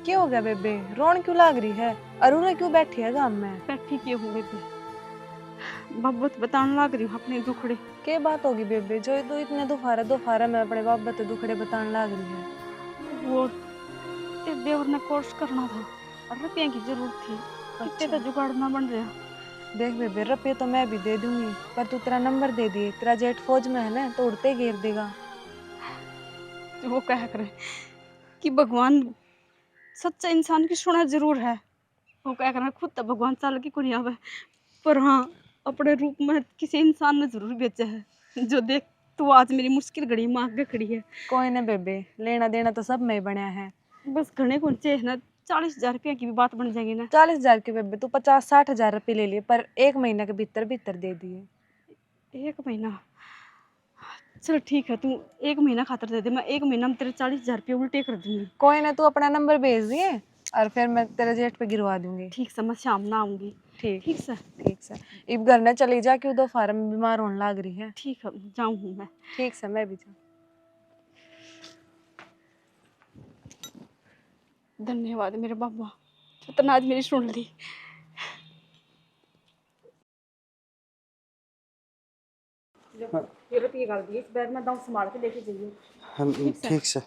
क्या हो गया बेबे? रोन क्यों लाग रही है? अरुणा क्यों बैठी है गांव में? बैठी क्यों हूँ बेबे, बाबत बताने लग रही हूँ अपने दुखड़े। क्या बात होगी बेबे, जो तू इतने दोफारा में अपने बाप दुखड़े बताने लग रही है? वो एक देवर ने कोर्स करना था और रुपये की जरूरत थी, इतने तो जुगाड़ ना बन रहा। देख बेबे, रुपये तो मैं भी दे दूंगी, पर तू तेरा नंबर दे दिए, तेरा जेठ फौज में है ना, तो उड़ते घेर देगा। वो कह करे कि भगवान सच्चा इंसान की सुना जरूर है, वो कह कर खुद तो भगवान साल की कुनिया है, पर हाँ अपने रूप में किसी इंसान ने जरूर बेचा है, जो देख तू आज मेरी मुश्किल घड़ी में आगे खड़ी है। कोई ना बेबे, लेना देना तो सब में बनया है। बस घने कुंचे है ना, 40,000 रुपया की भी बात बन जाएगी ना। 40,000 के बेबे, तू 50-60 हज़ार रुपये ले लिए, पर 1 महीना के भीतर भीतर दे दिए। 1 महीना चल ठीक है, तू 1 महीना खातर दे दे, मैं 1 महीना में तेरे 40,000 रुपये उल्टे कर दूंगी। कोई ना, तू अपना नंबर भेज दिए और फिर मैं तेरे जेठ पे गिरवा दूंगी। ठीक से, मैं शाम ना आऊंगी। ठीक ठीक से। ठीक से। इब घर न चली जा, क्यों दो फार्म में बीमार होने लग रही है। ठीक है, जाऊँ हूँ मैं। ठीक से, मैं भी जाऊँ। धन्यवाद मेरे बाबा, इतना आज मेरी सुन ली। ये रुपये गाल दिए, इस बैग में दाम संभाल के लेके जाइए। ठीक से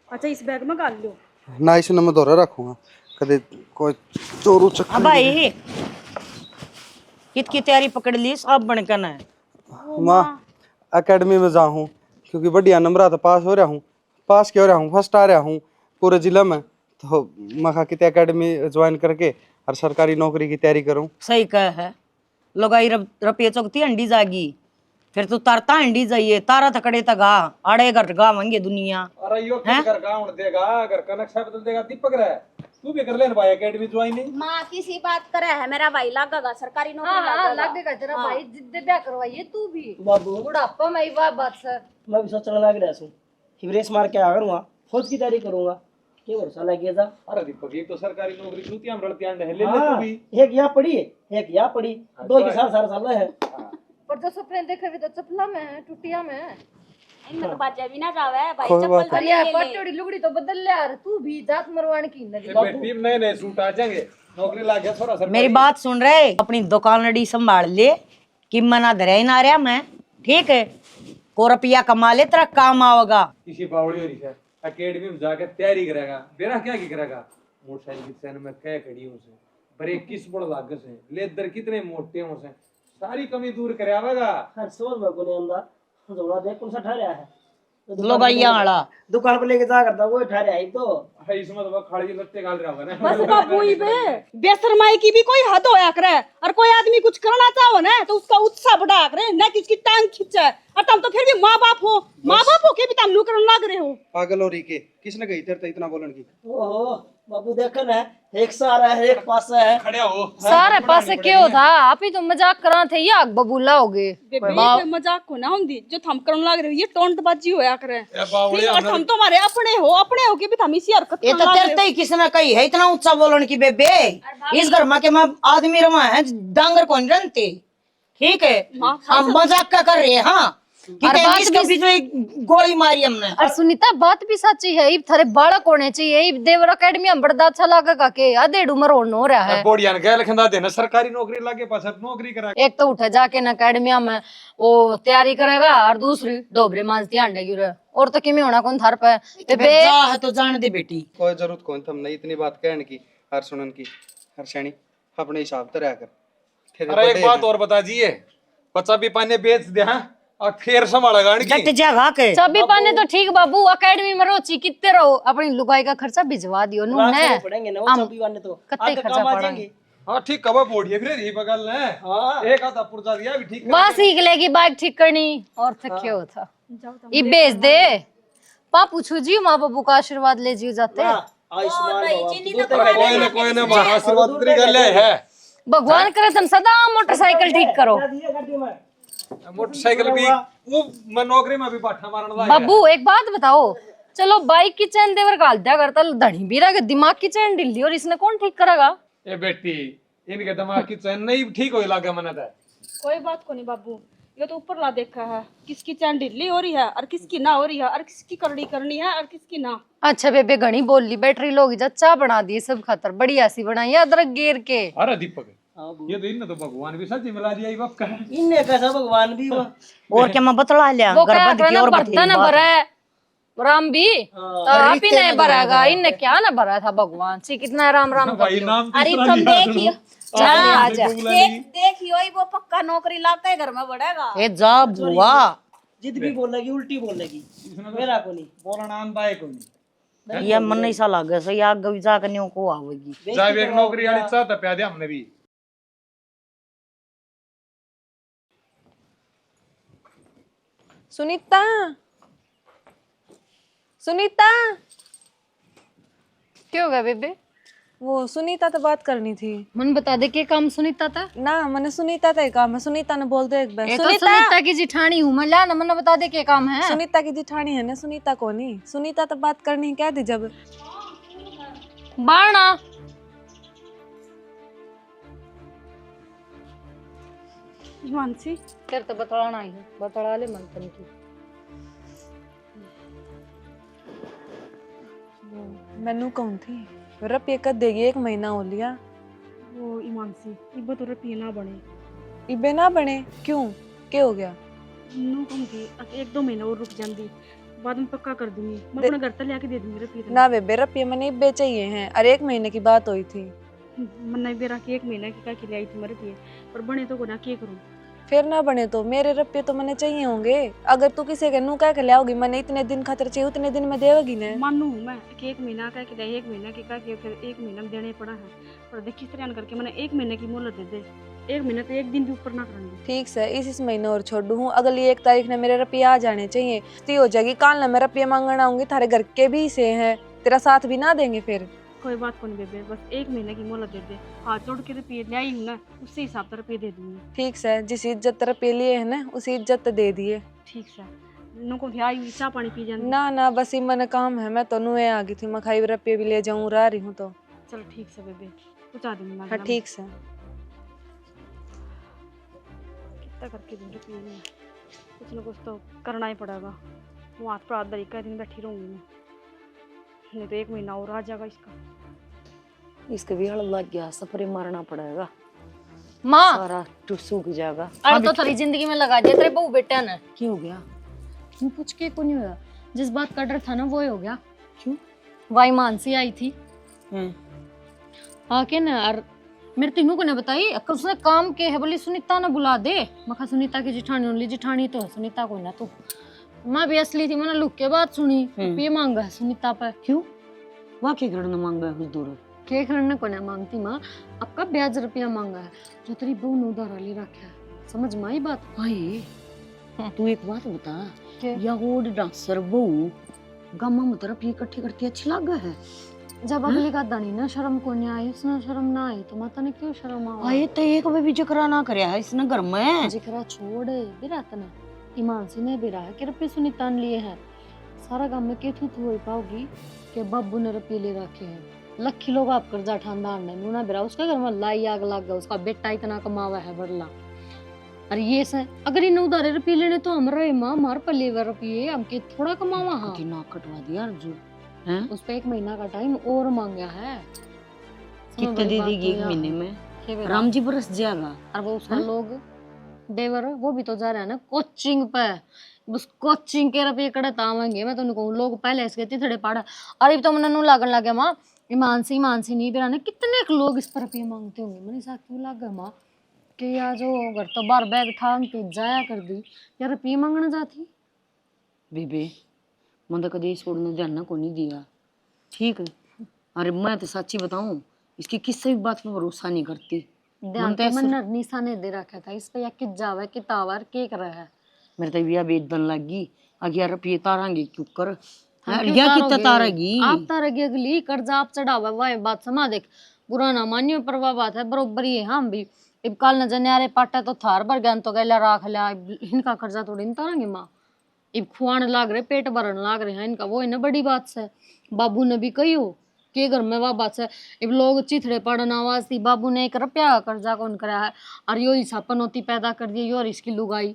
अच्छा, इस बैग में गाल लो। ना, इसे मैं दोहरा रखूंगा, कदे कोई चोरू चक्कर अब भाई कित की तैयारी पकड़ ली, सब बनकर है। माँ एकेडमी में जाऊँ क्योंकि बढ़िया नंबर तो पास हो रहा हूँ, पास क्यों रहा हूँ, फर्स्ट आ रहा हूँ पूरे जिला में। तो मैं कहा कितने एकेडमी ज्वाइन करके और सरकारी नौकरी की तैयारी करूँ। सही कह है, लगाई रुपये चौकती अंडी जागी, फिर तो तरता अंडी जाइए, तारा तकड़े तगा आड़े घर गा मंगे दुनिया। अरे यो किस घर का उड़ देगा, घर का नक्शा बदल देगा। दीपक रे, तू भी कर ले भाई एकेडमी ज्वाइन। माँ किसी बात करे है, मेरा भाई लगेगा सरकारी नौकरी लगेगा तेरा भाई, जिद्दे ब्याह करवाइए तू भी। बाबू बुढ़ापा में ही बात सर। मैं भी सोचने लग रहा हूँ कि रेस मार के आ करूँगा, फौज की तैयारी करूँगा। क्या भरोसा लगे था। अरे दीपक, ये तो सरकारी नौकरी चूतिया में रड़ती आंडे है, ले ले हाँ, तू भी। एक यहाँ पड़ी है, एक यहाँ पड़ी, दो की साल है। पर जो सपने देखे भी तो चपला में है, टुटिया में है। इनमें तो बाजा भी ना जावे भाई, कोई चप्पल बात तो अरे ले यार ले। पटोड़ी लुगड़ी तो बदल ले यार, तू भी जात मरवान की नदी। ये बेटी में नए नए सूट आ जाएंगे, नौकरी लग गया थोड़ा सरकारी। मेरी बात सुन रहे, अपनी दुकानड़ी संभाल ले कि मना धरे ना रहा मैं, ठीक है? को रुपया कमा ले, तेरा काम आओगा। किसी बावड़ी हो रही है, एकेडमी में जाकर तैयारी करेगा, बेरा क्या की करेगा। मोटरसाइकिल की चैन में कह खड़ी हो से, ब्रेक किस बड़ लाग से, लेदर कितने मोटे हो से, सारी कमी दूर करे आवेगा। हर सोच में कोने अंदर जोड़ा देख कौन सा ठहरा है। लो भैया वाला दुकान पर लेके जा करता वो ठहरा है तो। इसमें तो खाली लत्ते गाल रहा होगा ना। बस बाबू, ही बे बेशरमाई की भी कोई हद होया करे। और कोई आदमी कुछ करना चाहो ना तो उसका उत्साह बढ़ा करे, ना कि उसकी टांग खींचे। और तुम तो फिर भी माँ बाप हो के भी तुम नौकरन लग रहे हो। पागल हो रही के, किसने कही तेरे इतना बोलन की। ओहो बाबू देखो ना, एक सारा है एक पास है। खड़े हो सारे पासे क्यों था, आप ही तो मजाक करा थे, या बबूला हो गए। बेबी मजाक को ना होंदी जो थम करन लग रहे हो, ये टोंटबाजी होया करे। ठीक, और थम तुम्हारे अपने हो के भी थम इसी हरकत ये तो तेरे ही किसने कही है इतना ऊंचा बोलन की बेबे। इस घर में के मैं आदमी रमा है, डांगर कौन जानते, ठीक है? हम मजाक का कर रहे हैं। हाँ, गोली मारी हमने। और सुनीता बात भी सच्ची है, इब थारे बालक होने चाहिए। इब देवर एकेडमी में बड़ा अच्छा लगेगा के आधेड़ उम्र हो रहा है। बोडिया ने कह लखंदा देना सरकारी नौकरी लागे पास नौकरी करा। एक तो उठे जाके ना एकेडमी में वो तैयारी करेगा, और दूसरी डोबरे मांझती अंडे गिरे, और तो किमी होना कौन थार पे जा तो जान दे बेटी, कोई जरूरत कौन तुमने इतनी बात कहने की, हर सुनन की, हर शैनी अपने हिसाब से रह कर। अरे एक बात और बता जिए, बच्चा भी पाने बेच दे हाँ, और फिर संभालेगा जट जगह के चाबी पाने तो ठीक बाबू, एकेडमी में रोची कितने रहो, अपनी लुगाई का खर्चा भिजवा दियो नूने पड़ेंगे ना वो चाबी वाले तो कत्ते खर्चा पड़ेंगे। हाँ ठीक कब बोडिया फिर यही बगल ने। हाँ एक आधा पुर्जा दिया भी ठीक बस सीख लेगी बाइक ठीक करनी, और तक क्या होता ये बेच दे। पापू छू जी माँ बाबू का आशीर्वाद ले जी जाते। कोई ना आशीर्वाद कर ले है। भगवान करे तुम सदा मोटरसाइकिल ठीक करो। मोटरसाइकिल भी वो मैं नौकरी में भी पाठा मारने लगा। बाबू एक बात बताओ, चलो बाइक की चैन देवर गाल दिया करता, धनी भी रहा दिमाग की चैन ढिल्ली, और इसने कौन ठीक करेगा? ए बेटी, इनके दिमाग की चैन नहीं ठीक हो लगा मना था। कोई बात को नहीं बाबू, ये तो ऊपर ला देखा है किसकी चैन ढिल्ली हो रही है और किसकी ना हो रही है, और किसकी करनी करनी है और किसकी ना। अच्छा बेबे घनी बोल ली, बैटरी लोगी जा चाह बना दी सब खातर, बढ़िया सी बनाई अदरक गेर के। अरे दीपक ये तो इनने तो भगवान भी सच मिला दिया बाप का। इनने कैसा भगवान भी हुआ। और क्या मैं बतला लिया, वो क्या गर्भवती अपना और बर्तन भरा है राम भी, तो आप ही ने भरागा, इनने क्या ना भरा था भगवान से, कितना राम राम कर भाई लियो। नाम अरे तुम देखियो, आजा देखियो ही वो पक्का नौकरी लाता है घर में बढ़ेगा। ए जा बुआ, जिद भी बोलेगी उल्टी बोलेगी, मेरा को नहीं बोलना आंदा है कोई। ये मन नहीं सा लागे सही, आग गवी जा कन्यो को आवेगी। जा एक नौकरी वाली चाहता प्या दे हमने भी। सुनीता, सुनीता क्या हो गया बेबे? वो सुनीता तो बात करनी थी मन बता दे के काम सुनीता था। ना, मैंने सुनीता का ही काम है। सुनीता ने बोल दे एक बार। ये तो सुनीता की जिठानी हूँ मैं, ला ना मन बता दे के काम है। सुनीता की जिठानी है ना, सुनीता को नहीं। सुनीता तो बात करनी क्या थी जब बाणा मानसी तेरे तो बतलाना ही है, बतला ले मन तन की। मैनू कौन थी रुपये कद देगी, 1 महीना हो लिया। वो ईमानसी इब्बे तो रुपये ना बने। इबे ना बने क्यों, क्या हो गया? नू कम थी 1-2 महीना और रुक जांदी, बाद में पक्का कर दूंगी। मैं अपने घर तक लेके दे दूंगी रुपये। ना बेबे, रुपये मैंने इबे चाहिए हैं और 1 महीने की बात हुई थी। मन नहीं बेरा कि 1 महीना की का लाई थी मेरे रुपये, पर बने तो को ना के करूं। फिर ना बने तो मेरे रुपये तो मैंने चाहिए होंगे। अगर तू किसी के नू कह के लाओगी, मैंने इतने दिन खातिर चाहिए उतने दिन में देगी ना। मानू मैं कि 1 महीना का लाई, 1 महीना की का फिर 1 महीना में देने पड़ा है। पर देखी इस तरह करके मैंने 1 महीने की मोहलत दे दे, 1 महीने तो 1 दिन भी ऊपर ना करूंगी। ठीक है, इस महीने और छोड़ दूँ। अगली 1 तारीख ने मेरे रुपये आ जाने चाहिए। ती हो जाएगी काल ना मैं रुपये मांगना आऊंगी, थारे घर के भी से हैं, तेरा साथ भी ना देंगे फिर। कोई बात को नहीं बेबे, बस 1 महीने की मोहलत दे दे। हाथ जोड़ के रुपये ले आई हूँ ना, उसी हिसाब से रुपये दे दूंगी। ठीक है, जिस इज्जत रुपये लिए है ना उसी इज्जत दे दिए। ठीक है, नुको भी आई हुई चाय पानी पी जाने। ना ना, बस ही मन काम है। मैं तो नुए आ गई थी, मैं खाई रुपये भी ले जाऊँ, रह रही हूँ तो। चल ठीक है बेबे, पहुंचा दूंगी। हाँ ठीक है। कितना करके दूँ रुपये में, कुछ ना कुछ तो करना ही पड़ेगा। वो हाथ पर हाथ धरी का दिन बैठी रहूंगी मैं, नहीं तो 1 महीना और आ जाएगा इसका। इसके भी हड़ लग गया, सफरे मारना पड़ेगा, माँ सारा सूख जाएगा। अरे तो तेरी जिंदगी में लगा दिया तेरे बहू बेटा ने। क्यों हो गया? क्यों पूछ के को नहीं हुआ, जिस बात का डर था ना वो ही हो गया। क्यों? वाई मानसी आई थी आके ना, और मेरे तीनों को ने बताई उसने काम के है, बोली सुनीता ने बुला दे। मखा सुनीता की जिठानी होली, जिठानी तो है सुनीता को ना। तू माँ भी असली थी, मैंने लुक के बात सुनी। ये मांगा है सुनीता पर। क्यों? वाह के घर न मांगा है हुजूर के करने को नहीं मांगती माँ, आपका ब्याज रुपया मांगा है जो तेरी बहू ने उधार ले रखा है। समझ में आई बात? भाई तू एक बात बता, क्या? या वो डांसर बहू गामा में तरफ ये इकट्ठी करती अच्छी लगा है? जब अगली का दानी ना शर्म को नहीं आई, उसने शर्म ना आई तो माता ने क्यों शर्म आ? आए तो एक भी जिक्र ना करया है इसने घर में। जिक्रा छोड़ बिरात ने ईमानसी ने बिरा है कि रुपये सुनीता ने लिए हैं। सारा गांव में के थू हो पाओगी कि बाबू ने रुपये ले रखे हैं। लखी लोग आप कर्जा ठानदार ने नूना बिरा, उसके घर में लाई आग लग गया, उसका बेटा इतना कमावा है बड़ला। अरे ये से अगर इन उधारे रुपये लेने तो हम रहे माँ मार पर ले रुपये हम के थोड़ा कमावा। हाँ ना कटवा दिया अर्जुन हैं, उस पे 1 महीना का टाइम और मांगा है। कितने दे देगी 1 महीने में? राम जी बरस जाएगा। और वो उसका लोग देवर वो भी तो जा रहा है ना कोचिंग पे, बस कोचिंग के रुपये कड़े तावेंगे। मैं तो कहूँ लोग पहले इसके तिथड़े पाड़ा, अरे तो मैंने नू लागन लगे माँ ईमानसी मानसी नहीं बिरा ने कितने लोग इस पर रुपये मांगते होंगे। मैंने साथ क्यों लग गया माँ कि यार जो घर तो बार बैग था उनकी जाया कर दी यार, रुपये मांगना जाती। बेबे मैं कभी छोड़ने ध्यान को नहीं दिया, ठीक है? अरे मैं तो सच्ची बताऊं, इसकी किसी भी बात पे भरोसा नहीं करती। ध्यान तो मैंने निशाने दे रखा था इस पे, या कित जावे कितावर के कर रहा है। मेरे तो बिया बेदन लगी आगे रुपये तारांगे क्यों कर या कितना तारेगी? आप तारेगी अगली कर्जा आप चढ़ावा वाह बात समा देख बुरा ना मानियो पर वह बात है बरोबर ही है। हम भी अब कल न जन्यारे पाटा तो थार भर गया तो गैला राख लिया, इनका कर्जा थोड़ी नहीं तारेंगे माँ। अब खुआन लाग रहे पेट भरन लाग रहे हैं इनका, वो है ना बड़ी बात से। बाबू ने भी कही हो के घर में वह बात से अब लोग चिथड़े पड़न आवाज थी, बाबू ने 1 रुपया का कर्जा कौन कराया है और यो हिसाब पनौती पैदा कर दी और इसकी लुगाई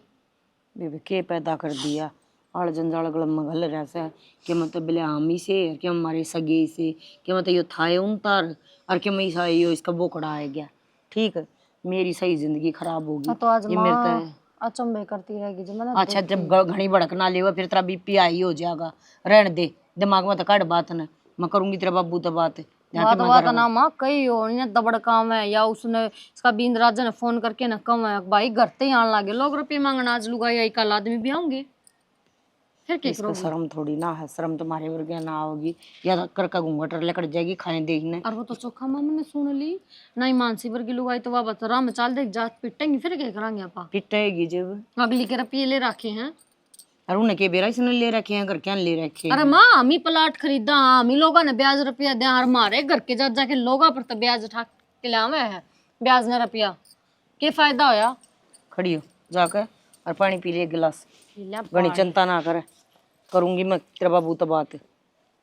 बेबे के पैदा कर दिया आड़ जंजाल गलम में घल रहा से कि मतलब बिले हामी से कि हमारे सगे से कि मतलब यो थाए उनतार और कि मैं ईसा यो इसका बोकड़ा आ गया, ठीक है? मेरी सही जिंदगी खराब होगी। तो आज ये मेरे अचंभे करती रहेगी जब मैंने अच्छा जब घनी भड़क ना लेवा फिर तेरा बीपी आई हो जाएगा। रहने दे दिमाग में तो कट बात न, मैं करूंगी तेरा बाबू तो बात बात ना माँ कही हो दबड़ काम है या उसने इसका बींद राजा ने फोन करके ना कम है भाई घर ते आने लागे लोग रुपये मांगना, आज लुगाई आई कल आदमी भी आऊंगे फिर क्या करोगे? शर्म थोड़ी ना है, शर्म तुम्हारे वर्गे ना होगी या कर का घूंघट लकड़ जाएगी खाने देखने। और वो तो चोखा मामा ने सुन ली नहीं मानसी वर्गी लुगाई तो वह बता राम चाल देख जात पिटेंगी फिर क्या करेंगे आप? पिटेगी जब अगली के रुपये ले रखे हैं और उन्हें के बेरा इसने ले रखे हैं, घर क्या ले रखे हैं? अरे माँ हम ही प्लाट खरीदा, हम ही लोगों ने ब्याज रुपया दिया, और हमारे घर के जा जाके लोगों पर तो ब्याज उठा के लावे है, ब्याज न रुपया, के फायदा होया? खड़ी हो जाकर और पानी पी ले एक गिलास। ले घनी चिंता ना कर, करूंगी मैं तेरा बाबू तो बात।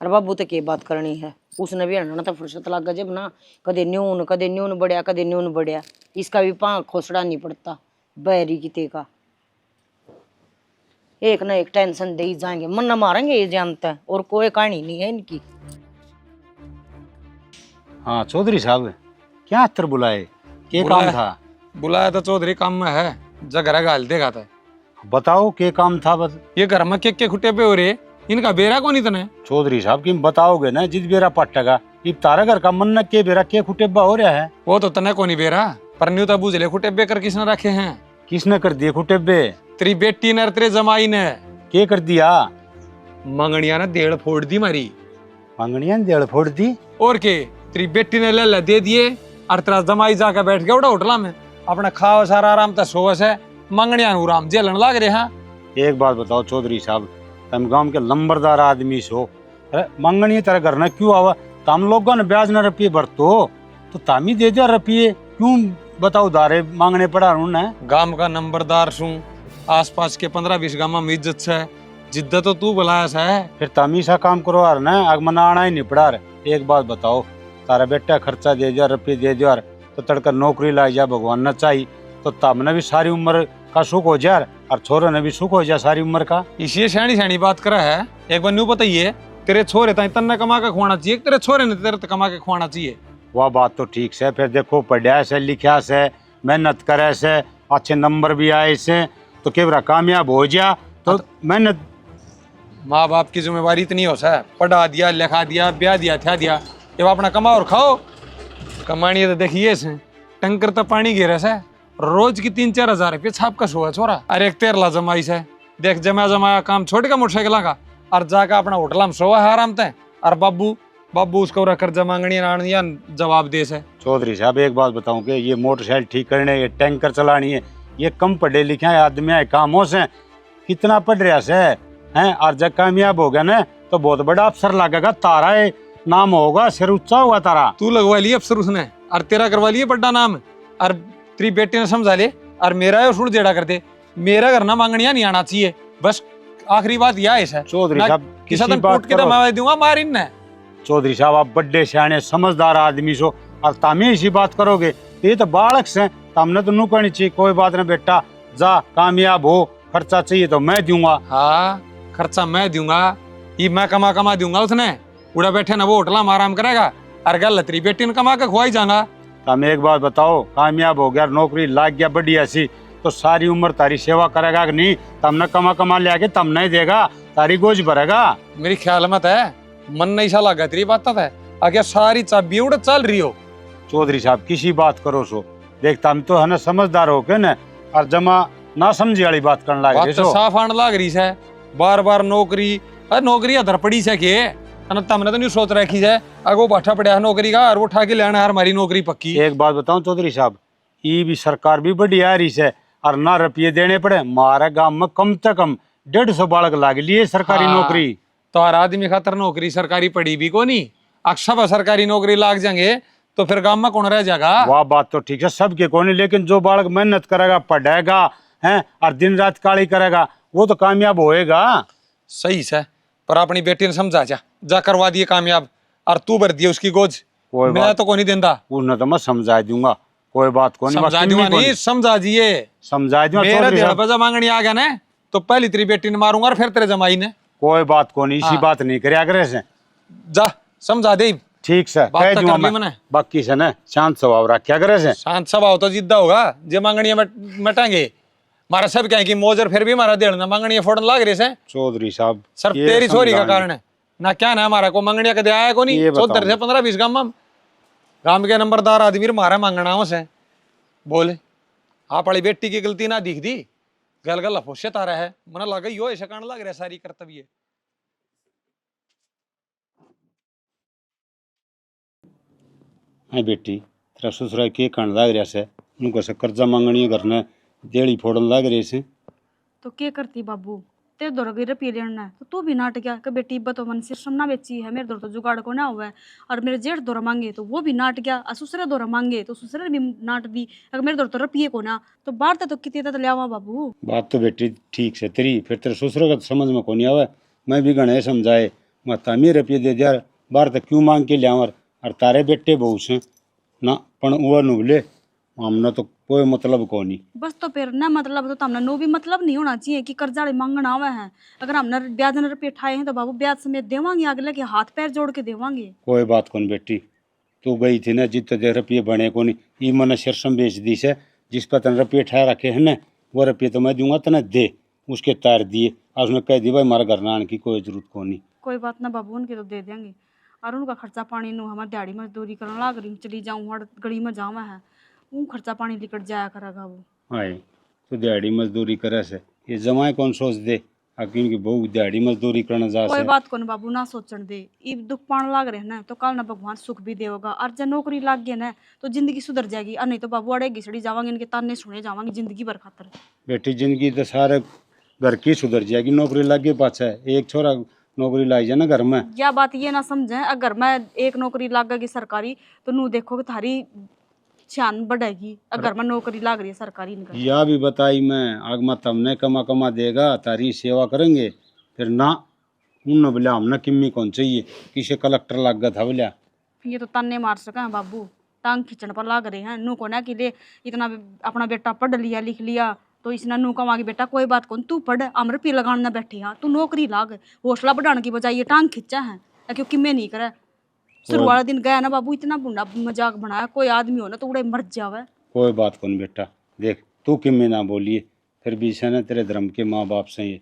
और बाबू तो के बात करनी है, उसने भी हटना तो फुर्सत लग गया जब ना, कदे न्यून बढ़िया, कदे न्यून बढ़िया, इसका भी पाँव खोसड़ा नहीं पड़ता बैरी की ते का। एक ना एक टेंशन दे ही जाएंगे, मन न मारेंगे ये जानता है, और कोई कहानी नहीं है इनकी। हाँ चौधरी साहब, क्या अत्तर बुलाए, के काम था? बुलाया तो चौधरी काम में है, जगह गाल देगा था। बताओ के काम था बस। ये घर में के खुटे पे हो रहे, इनका बेरा कौन इतने? चौधरी साहब की बताओगे ना, जिस बेरा पट्टेगा इब तारा घर का मन के बेरा के खुटेबा हो रहा है। वो तो तने को नहीं बेरा, पर न्यू तो बुझले खुटेबे कर किसने रखे हैं? किसने कर दिए खुटेबे? तेरी बेटी ने, तेरे जमाई ने। के कर दिया? मंगनिया ने देड़ फोड़ दी मारी। मंगनिया ने देड़ फोड़ दी? और के तेरी बेटी ने ले दे दिए, और तेरा जमाई जाकर बैठ गया उड़ा होटला में, अपना खाओ सारा आराम तक सोवस है, मंगनिया नु राम जेलन लाग रहे हैं। एक बात बताओ चौधरी साहब, तुम गांव के लंबरदार आदमी सो, अरे मंगनी तेरे घर न क्यों आवा? तम लोगों ने ब्याज न रुपये भरतो तो तामी दे दिया रुपये, क्यों बताओ दारे मांगने पड़ा उन्हें? गांव का नंबरदार सू, आसपास के 15-20 गांव में इज्जत है, जिद्दत तो तू बुलाया सा है, फिर तामी सा काम करो यार ना, आगमना आना ही नहीं पड़ा। एक बात बताओ, तारा बेटा खर्चा दे दिया, रुपये दे दिया, तो तड़कर नौकरी लाई जा, भगवान न चाहिए तो तब ने भी सारी उम्र का सुख हो जाए, और छोरे ने भी सुख हो जाए सारी उम्र का। इसी सैनी सैनी बात करा है। एक बार न्यू बताइए, तेरे छोरे तन्ने कमा के खुआना चाहिए, तेरे छोरे ने तेरे कमा के खुआना चाहिए? वह बात तो ठीक से, फिर देखो पढ़िया से, लिखा से, मेहनत करे से, अच्छे नंबर भी आए से, तो केवरा कामयाब हो जा तो मेहनत। माँ बाप की जिम्मेवारी इतनी हो सा, पढ़ा दिया, लिखा दिया, ब्याह दिया, था दिया, जब अपना कमाओ और खाओ। कमानी तो देखिए से, टंकर तो पानी गिरे से, रोज की 3-4 हजार रुपये छाप का सो है छोरा। अरे एक तेरला जमाई से देख, जमाया काम छोड़ का मोटरसाइकिल का, और जाकर अपना होटल में सोआ है आराम तय, और बाबू उसको कर्जा मांगनी या जवाब दे से। चौधरी साहब एक बात बताऊं कि ये मोटरसाइकिल ठीक करने, ये टैंकर चलानी है, ये कम पढ़े लिखे आदमी है, कामों से कितना पढ़ रहा से हैं, और जब कामयाब हो गया ना तो बहुत बड़ा अफसर लगेगा, तारा नाम होगा, सिर ऊंचा होगा तारा। तू लगवा लिए अफसर उसने, और तेरा करवा लिए बड़ा नाम, और तेरी बेटी ने समझा ले, और मेरा है सुन जेड़ा कर दे, मेरा घर ना मांगनिया नहीं आना चाहिए, बस आखिरी बात यह है। चौधरी साहब किसी दिन कूट के मैं दूंगा मार इन। चौधरी साहब आप बड़े सियाने समझदार आदमी सो, और तामी इसी बात करोगे तो ये तो बालक से, तमने तो नू करनी चाहिए, कोई बात ना बेटा, जा कामयाब हो, खर्चा चाहिए तो मैं दूंगा। हाँ खर्चा मैं दूंगा, ये मैं कमा दूंगा, उसने उड़ा बैठे ना वो होटला में आराम करेगा, और गल तेरी बेटी ने कमा के खुआई जाऊंगा। तुम एक बात बताओ, कामयाब हो गया, नौकरी लाग गया बढ़िया सी, तो सारी उम्र तारी सेवा करेगा कि नहीं? तमने कमा ले आके तम नहीं देगा, तारी गोज भरेगा। मेरी ख्याल मत है, मन नहीं सा लगा तेरी बात है, आगे सारी चाबी उड़ चल रही हो। चौधरी साहब किसी बात करो सो, देख तुम तो है ना समझदार हो के न, और जमा ना समझी वाली बात करने लग रही तो साफ आने लग रही है, बार नौकरी अधर पड़ी से के तमने तो नहीं सोच रखी है, अगो बैठा पड़ा है नौकरी का, और वो उठा के लेना है हमारी नौकरी पक्की। एक बात बताऊं चौधरी साहब, ये भी सरकार भी बड़ी आ रही है, और ना रुपये देने पड़े, मारे गांव में कम से कम 150 बालक लाग लिए सरकारी नौकरी। तो हर आदमी खातर नौकरी सरकारी पड़ी भी को नहीं, अक्सर सरकारी नौकरी लाग जाएंगे तो फिर गांव में कौन रह जाएगा? वाह बात तो ठीक है, सबके को नहीं, लेकिन जो बालक मेहनत करेगा, पढ़ेगा हैं, और दिन रात काली करेगा, वो तो कामयाब होएगा। सही है, पर अपनी बेटी ने समझा जा करवा दिए कामयाब, और तू भर दिए उसकी गोज, मैं तो को नहीं देता। उन्हें तो मैं समझा दूंगा, कोई बात को नहीं, समझा दूंगा नहीं, समझा दूंगा। मेरा डेढ़ बजा मांगनी आ गया ना, तो पहली तेरी बेटी ने मारूंगा, और फिर तेरे जमाई ने। कोई बात को नहीं, इसी बात नहीं करे अगर से जा समझा दे। ठीक से कह दूंगा मैं, बाकी से ना शांत स्वभाव रखा करे से। शांत स्वभाव तो जिद्दा होगा, जे मांगनिया मटांगे मारा सब कहें कि मौजर, फिर भी हमारा देना मांगनिया फोड़न लाग रहे से। चौधरी साहब सर तेरी छोरी का कारण है ना, क्या ना हमारा को मंगनिया कदे आया को नहीं, 74 से 15-20 गांव के नंबरदार आदमी मारा मांगना से बोले, आप वाली बेटी की गलती ना दिख दी, गल अफोशत आ रहा है, मना लगा यो ऐसा कारण लग रहा है सारी कर्तव्य। हाँ बेटी, तेरा ससुरा के कारण लग रहा से, उनको से कर्जा मांगनी घर ने देड़ी फोड़न लग रहे से। तो क्या करती बाबू, तेरे दौर गई रुपये लेना है तो तू भी नाट गया कि बेटी इब्बत तो मन से ना बेची है, मेरे दौर तो जुगाड़ को ना हुआ है। और मेरे जेठ दौरा मांगे तो वो भी नाट गया, और ससुरे दौरा मांगे तो ससुरे भी नाट दी। अगर मेरे दौर तो रुपये को ना तो बाहर तो कितने तो लिया बाबू। बात तो बेटी ठीक से तेरी, फिर तेरे ससुर का तो समझ में को नहीं आवे। मैं भी गणे समझाए मत हमें रुपये दे दिया बाहर तक क्यों मांग के लिया, और तारे बेटे बहू से ना पण वो नुबले हमने तो कोई मतलब को नहीं। बस तो फिर ना मतलब तो हमने नो भी मतलब नहीं होना चाहिए कि कर्जा मांगना आवे है। अगर हमने ब्याज ने रुपये उठाए हैं तो बाबू ब्याज समेत देवांगे, अगले के हाथ पैर जोड़ के देवांगे। कोई बात कौन बेटी, तू गई थी ना जितने दे रुपये बने को नहीं, ये मैंने सिरसम बेच दी से, जिस पर तने रुपये ठहर रखे है ना वो रुपये तो मैं दूंगा तना दे, उसके तार दिए और उसने कह दी भाई हमारा घर ना आने की कोई जरूरत को नहीं। कोई बात ना बाबू, उनके तो दे देंगे। और उनका खर्चा पानी नु हमारे दिहाड़ी मजदूरी करने लाग रही, चली जाऊँ हर गली में जावा है, वो खर्चा पानी निकट जाया करेगा वो। हाँ तो दिहाड़ी मजदूरी करे से ये जमाए कौन सोच दे क्योंकि बहु दिहाड़ी मजदूरी करने जा कोई से। बात को बाबू ना सोचन दे, इब दुख पान लाग रहे ना तो कल ना भगवान सुख भी देगा। और जब नौकरी लाग गई ना तो जिंदगी सुधर जाएगी, और नहीं तो बाबू अड़े घिसड़ी जावांगे, इनके ताने सुने जावांगे जिंदगी भर खातर। बेटी जिंदगी तो सारे घर की सुधर जाएगी, नौकरी लग गई पाछा एक छोरा नौकरी लाई जाए ना घर में। या बात ये ना समझे, अगर मैं एक नौकरी लाग गई सरकारी तो नू देखो कि थारी शान बढ़ेगी, अगर मैं नौकरी लाग रही है सरकारी इनका। या भी बताई मैं आगमा तमने कमा कमा देगा तारी सेवा करेंगे, फिर ना उन बोला हमने किम्मी कौन चाहिए, किसे कलेक्टर लग गया था बोलिया। ये तो ताने मार सका है बाबू, टांग खींचने पर लाग रहे हैं। नू को ना कि ले इतना अपना बेटा पढ़ लिया लिख लिया तो इसने नू कमा के बेटा कोई बात कौन, तू पढ़ अमर पी लगान ना बैठी हाँ, तू नौकरी लाग, हौसला बढ़ाने की बजाय ये टांग खींचा है क्योंकि मैं नहीं करे। शुरू वाला दिन गया ना बाबू, इतना बुढ़ा मजाक बनाया, कोई आदमी हो ना तो उड़े मर जावे। कोई बात कौन बेटा, देख तू किम्मी ना बोलिए, फिर भी सहन तेरे धर्म के माँ बाप से ये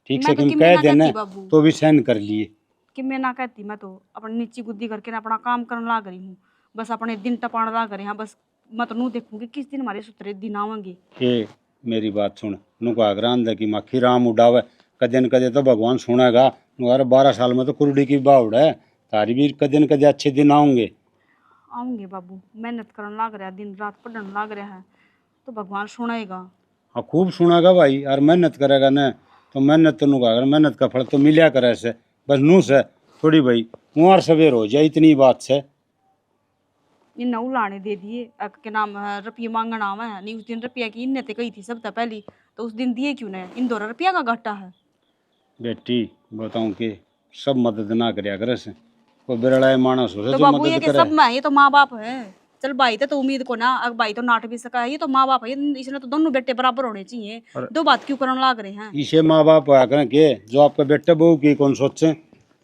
ठीक से किम कह देना तो भी सहन कर लिए। कि मैं ना कहती, मैं तो अपनी नीची गुद्दी करके ना अपना काम करने लाग रही हूँ, बस अपने दिन टपाने लाग रहे हैं। बस मैं तो नू देखूंगी किस दिन हमारे सुतरे दिन आवेंगे। ये मेरी बात सुन, नुको आग्रांद की मक्खी राम उड़ावे कदे न कदे तो भगवान सुनेगा। नुआर 12 साल में तो कुरुड़ी की बाउड़ है, तारी भी कदे न कदे अच्छे दिन आऊंगे। आऊंगे बाबू, मेहनत करने लाग रहा है, दिन रात पढ़ने लाग रहा है तो भगवान सुनेगा। हाँ खूब सुनेगा भाई, और मेहनत करेगा ना तो मेहनत तो नुका अगर मेहनत का फल तो मिलिया करे से, बस नू से थोड़ी भाई कुंवर सवेर हो जाए इतनी बात से। इन नऊ लाने दे दिए के नाम रुपये मांगना आवा है, नहीं उस दिन रुपया की इनने कही थी सब पहली, तो उस दिन दिए क्यों नहीं, इन 2 रुपया का घाटा है। बेटी बताऊं कि सब मदद ना करया करे से, कोई बिरड़ा मानस हो तो जो बाबू ये मदद के करे। सब में ये तो माँ बाप है, चल भाई तो उम्मीद को ना, अब भाई तो नाट भी सका है, ये तो माँ बाप है, इसने तो दोनों बेटे बराबर होने चाहिए, दो बात क्यों करने लाग रहे हैं। इसे माँ बाप आया करें के जो आपके बेटे बहू की कौन सोचे,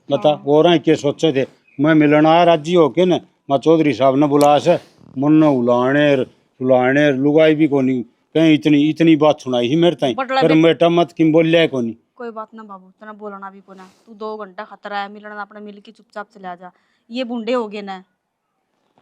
बता वो रहा के सोचे थे। मैं मिलना राजी होके न मैं चौधरी साहब ने बुलाया से, मुन्ना उलाने लुगाई भी कोनी कहीं इतनी इतनी बात सुनाई ही मेरे ताई, पर बेटा मत किम बोलिया कोनी। कोई बात ना बाबू, तना बोलना भी को ना, तू 2 घंटा खतरा है मिलना, अपने मिल के चुपचाप चला जा, ये बुंडे हो गए ना,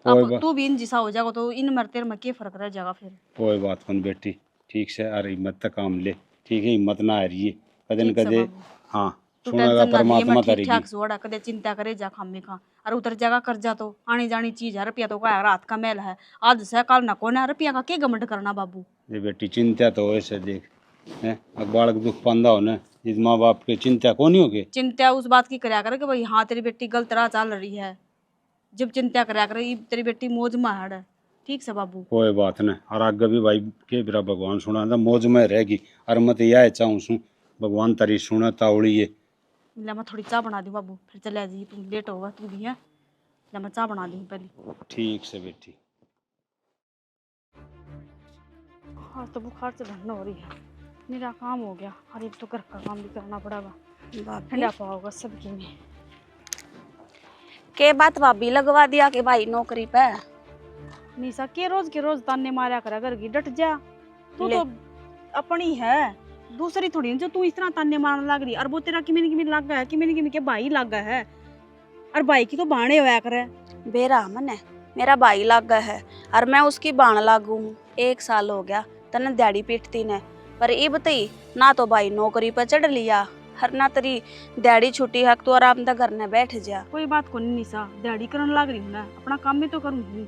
अब तू भी इन जिसा हो जाएगा तो इन मरते में क्या फर्क रह जाएगा फिर। कोई बात कौन बेटी, ठीक से अरे हिम्मत तक काम ले, ठीक है हिम्मत ना आ रही है कदे न कदे। हाँ तू सुनेगा टेंशन ना लिए, परमात्मा मैं ठीक तारी ठाक सोड़ा, कदे चिंता करे जा खामे खा, और उतर जाएगा कर्जा तो आनी जानी चीज है, रुपया तो का रात का मेल है, आज से कल ना कोने, रुपया का क्या गमंड करना बाबू। ये बेटी चिंता तो ऐसे देख है, अब बालक दुख पांदा हो ना जिस माँ बाप के चिंता को नहीं होगी। चिंता उस बात की कराया करे कि भाई हाँ तेरी बेटी गलत राह चल रही है, जब चिंता कराया करे तेरी बेटी मौज में है, ठीक से बाबू। कोई बात नहीं, और आगे भी भाई के बिरा भगवान सुना था मौज में रहेगी, और मत यह चाहूँ सू भगवान तारी सुना तावड़ी है। ले मैं थोड़ी चाय बना दी बाबू, फिर चले जी, तुम लेट होगा तू भी है, ले मैं चाय बना दी पहले। ठीक से बेटी। हाँ तो बुखार से धन्न हो रही है, मेरा काम हो गया, और एक तो घर का काम भी करना पड़ेगा, ठंडा पाओगा सबकी में। के बात भाभी लगवा दिया के भाई नौकरी पे। निशा के रोज ताने मारा करा घर की, डट जा, तू तो अपनी है, दूसरी थोड़ी जो तू इस तरह ताने मारने लग रही, और वो तेरा किमी लग गया है, किमी के भाई लग गया है, और भाई की तो बाणे होया करे। बेरा मन है, मेरा भाई लग गया है और मैं उसकी बाण लागू हूँ, 1 साल हो गया तने दिहाड़ी पीटती ने, पर ये बताई ना तो भाई नौकरी पर चढ़ लिया, हर ना तेरी दिहाड़ी छुट्टी है तो आराम से घर में बैठ जा। कोई बात को नहीं निशा, दिहाड़ी करने लग रही हूँ ना, अपना काम भी तो करूँगी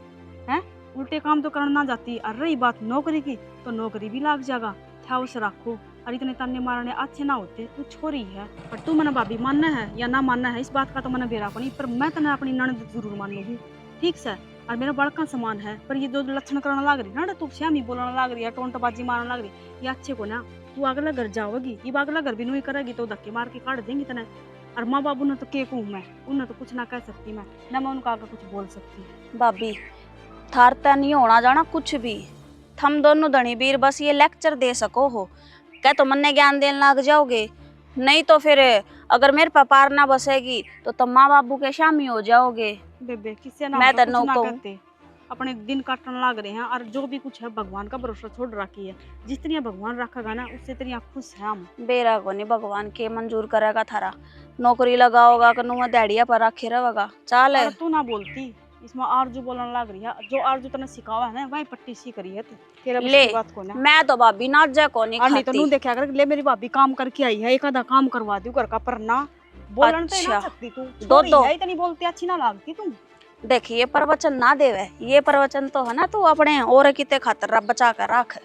है, उल्टे काम तो करना जाती। और रही बात नौकरी की तो नौकरी भी लाग जाएगा, ध्यान से रखो। और इतने ताने मारने अच्छे ना होते। तू छोरी है पर तू मना भाभी मानना है या ना मानना है इस बात का तो मैंने बेरा को नहीं, पर मैं तने अपनी ननद जरूर मानूंगी, ठीक से। और मेरा बड़का समान है, पर ये जो लक्षण करने लग रही ना, तू श्यामी बोलने लग रही है, टोंटबाजी मारने लग रही, ये अच्छे को ना। तू अगला घर जाओगी, ये अगला घर भी नहीं करेगी तो धक्के मार के काट देंगी तने। और माँ बाबू ने तो के कहूँ मैं, उन्हें तो कुछ ना कह सकती मैं, ना मैं उनका आगे कुछ बोल सकती। भाभी थार तय नहीं होना जाना कुछ भी, थम दोनों धनी वीर बस ये लेक्चर दे सको हो, क्या तो मन ने ज्ञान देने लग जाओगे, नहीं तो फिर अगर मेरे पे पार ना बसेगी तो तुम माँ बाबू के शामी हो जाओगे। बेबे किससे ना मैं कुछ तो ना कहूं। कहते, अपने दिन काटने लग रहे हैं। और जो भी कुछ है भगवान का भरोसा छोड़ रखी है, जितनी भगवान रखेगा ना उससे इतनी खुश है हम। बेरा को नहीं भगवान के मंजूर करेगा थारा, नौकरी लगाओगा कनु दिहाड़िया पर रखे रहेगा चाल है। और तू ना बोलती, इसमें आरजू बोलने लग रही है, जो आरजू तने सिखावा है ना वही पट्टी सी करी है तू। तेरा ले बात को ना मैं तो भाभी नाजा को नहीं नहीं तो खाती। नू देखा कर, ले मेरी भाभी काम करके आई है, एक आधा काम करवा दूं घर का, पर ना बोलन तो ना अच्छा। सकती तू। दो छोरी है, इतनी बोलती अच्छी ना लगती तू। देखिए ये प्रवचन ना देवे, ये प्रवचन तो है ना तू अपने और किते खातर रब बचा कर रख।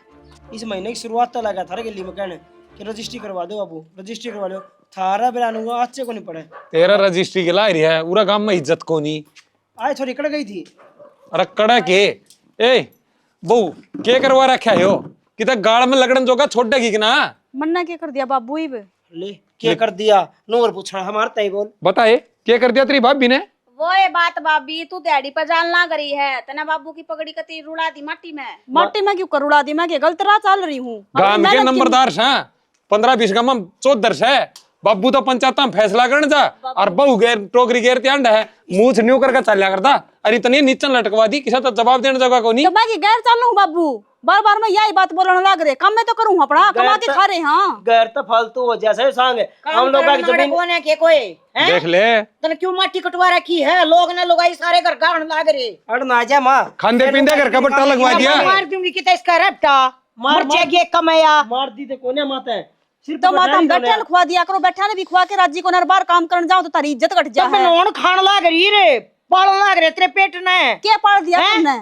इस महीने की शुरुआत तो लगा थारे गली में कहने कि रजिस्ट्री करवा दो बाबू, रजिस्ट्री करवा लो। थारा बिलानूंगा अच्छे को नहीं पड़े। तेरा रजिस्ट्री के ला रही है पूरा गांव में इज्जत को नहीं। आए थोड़ी कड़ गई थी। अरे कड़ा के ए बहू के करवा रखा है यो कि तक गाड़ में लगन जोगा छोड़ देगी कि ना। मन्ना क्या कर दिया बाबू इब? ले क्या कर दिया? नूर पूछना हमार तय बोल। बताए क्या कर दिया तेरी भाभी ने? वो ये बात भाभी तू दिहाड़ी पर जान ना करी है, तना बाबू की पगड़ी कती रुड़ा दी माटी में। माटी में क्यों कर उड़ा दी? मैं क्या गलत राह चल रही हूँ? गांव के नंबरदार से 15-20 गांव में चौधर से बाबू तो पंचायत में फैसला करने जा और बहू गैर टोकरी गैर त्यांड है मुंह न्यू करके चलिया करता। अरे इतनी नीचे लटकवा दी किसी तो जवाब देने जगह को नहीं। तो मैं की गैर चालू हूँ बाबू, बार बार मैं यही बात बोलने लग रहे, कम मैं तो करूँ अपना कमा के खा रहे। हाँ गैर तो फालतू हो जैसे सांग हम लोग की जमीन कौन है के कोई है? देख ले तने क्यों माटी कटवा रखी है? लोग ने लुगाई सारे घर गाड़न लाग रहे। अड़ ना जा मां खांदे पींदे घर का बट्टा लगवा दिया। मार दूंगी कि इसका रट्टा मर जाएगी कमाया। मार दी ते कोने माता सिर्फ तो माता हम बैठे खुआ दिया करो, बैठा ने भी खुआ के राजी को नर बार काम करने जाओ तो तारी इज्जत घट जा है। नौन खान लाग रही रे, पालन लाग रहे तेरे पेट ने। क्या पाल दिया तुमने?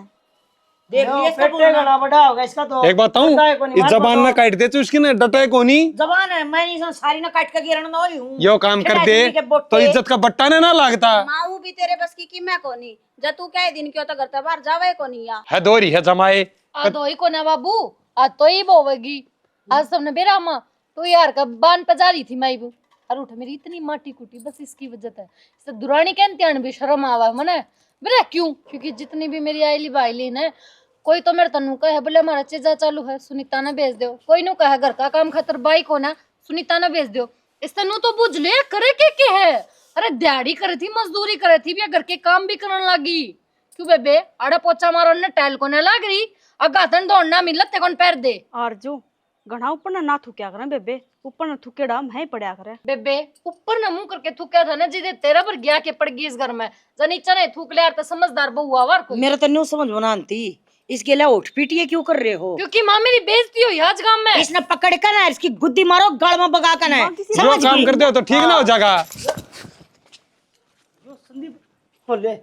देख लिया इसका पेटे गला बड़ा होगा इसका तो। एक बात बताऊं इस जबान में काट दे तो उसकी ना डटे को नहीं। जबान है मैं नहीं सारी ना काट के गिरन ना हुई हूं। यो काम कर दे तो इज्जत का बट्टा ने ना लागता। माऊ भी तेरे बस की मैं को नहीं, जब तू क्या दिन क्यों तो घर बाहर जावे को नहीं या है दोरी है जमाए आ तो ही को ना बाबू, आज तो ही बोवेगी। आज सबने बेरा माँ तो यार का बान पे जा रही थी माई बू, और उठ मेरी इतनी माटी कुटी बस इसकी वजह है। इसे दुरानी कहते हैं भी शर्म आवा है मने बेरा क्यों, क्योंकि जितनी भी मेरी आईली बाईली ने कोई तो मेरे तनु कहे बोले हमारा चीजा चालू है सुनीता ने भेज दो, कोई नु कहे घर का काम खातर बाई को ना सुनीता ने भेज दो। इस तनु तो बुझ ले करे के है। अरे दिहाड़ी करे थी मजदूरी करे थी भी घर के काम भी करने लगी। क्यों बेबे आड़ा पोचा मारो ने टैल को न लाग रही अगाथन दौड़ना मिलत ते कौन पैर दे। और जो घना ऊपर ना थूक्या करे बेबे, ऊपर ना थूकेड़ा मैं पड़या करे। बेबे ऊपर न मुंह करके थूक्या था ना जिदे तेरा पर गया के पड़ गई इस घर में, जनीचा ने थूक लिया तो समझदार बहु आवर को। मेरे तो न्यू समझ में आती इसके लिए उठ पीटिए क्यों कर रहे हो? क्योंकि माँ मेरी बेइज्जती हुई आज गांव में। इसने पकड़ कर ना इसकी गुद्दी मारो गाल में बगा कर ना। जो काम करते हो तो ठीक ना हो जाएगा। हो ले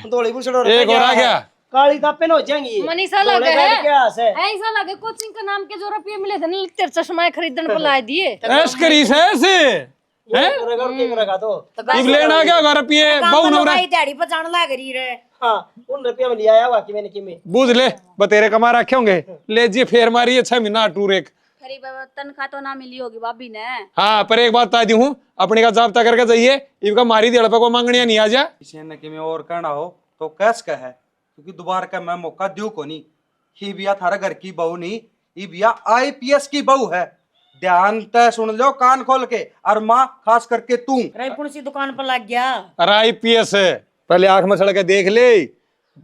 दौड़ी बुसड़ो एक और आ गया काली दापे हो जाएंगी। मनीषा लगे है क्या है ऐसा लगे कोचिंग का नाम के जो रुपये मिले थे ना तेरे चश्मा खरीदने पर लाए दिए। ऐश करी से ऐसे ये करेगा और क्या करेगा तो इब लेना क्या घर रुपये बहु नवरा दिहाड़ी पर जाने लग रही रे। हां उन रुपया में लिया आया हुआ कि मैंने कि में बूझ ले बतेरे कमा रखे होंगे ले जी फेर मारी 6 महीना टूर एक। खरी तनख्वाह तो ना मिली होगी भाभी ने। हाँ पर एक बात बता दी हूँ अपने का जाब्ता करके जाइए इनका मारी दिहाड़ पे को मांगनिया नहीं आ जा। किसी ने कि मैं और कहना हो तो कैस का है क्योंकि दोबारा का मैं मौका दूं को नहीं। ही बिया थारा घर की बहू नहीं, ये बिया आईपीएस की बहू है। ध्यान तय सुन लो कान खोल के। और माँ खास करके तू रायपुर सी दुकान पर लग गया। अरे आईपीएस है पहले आंख में सड़क देख ले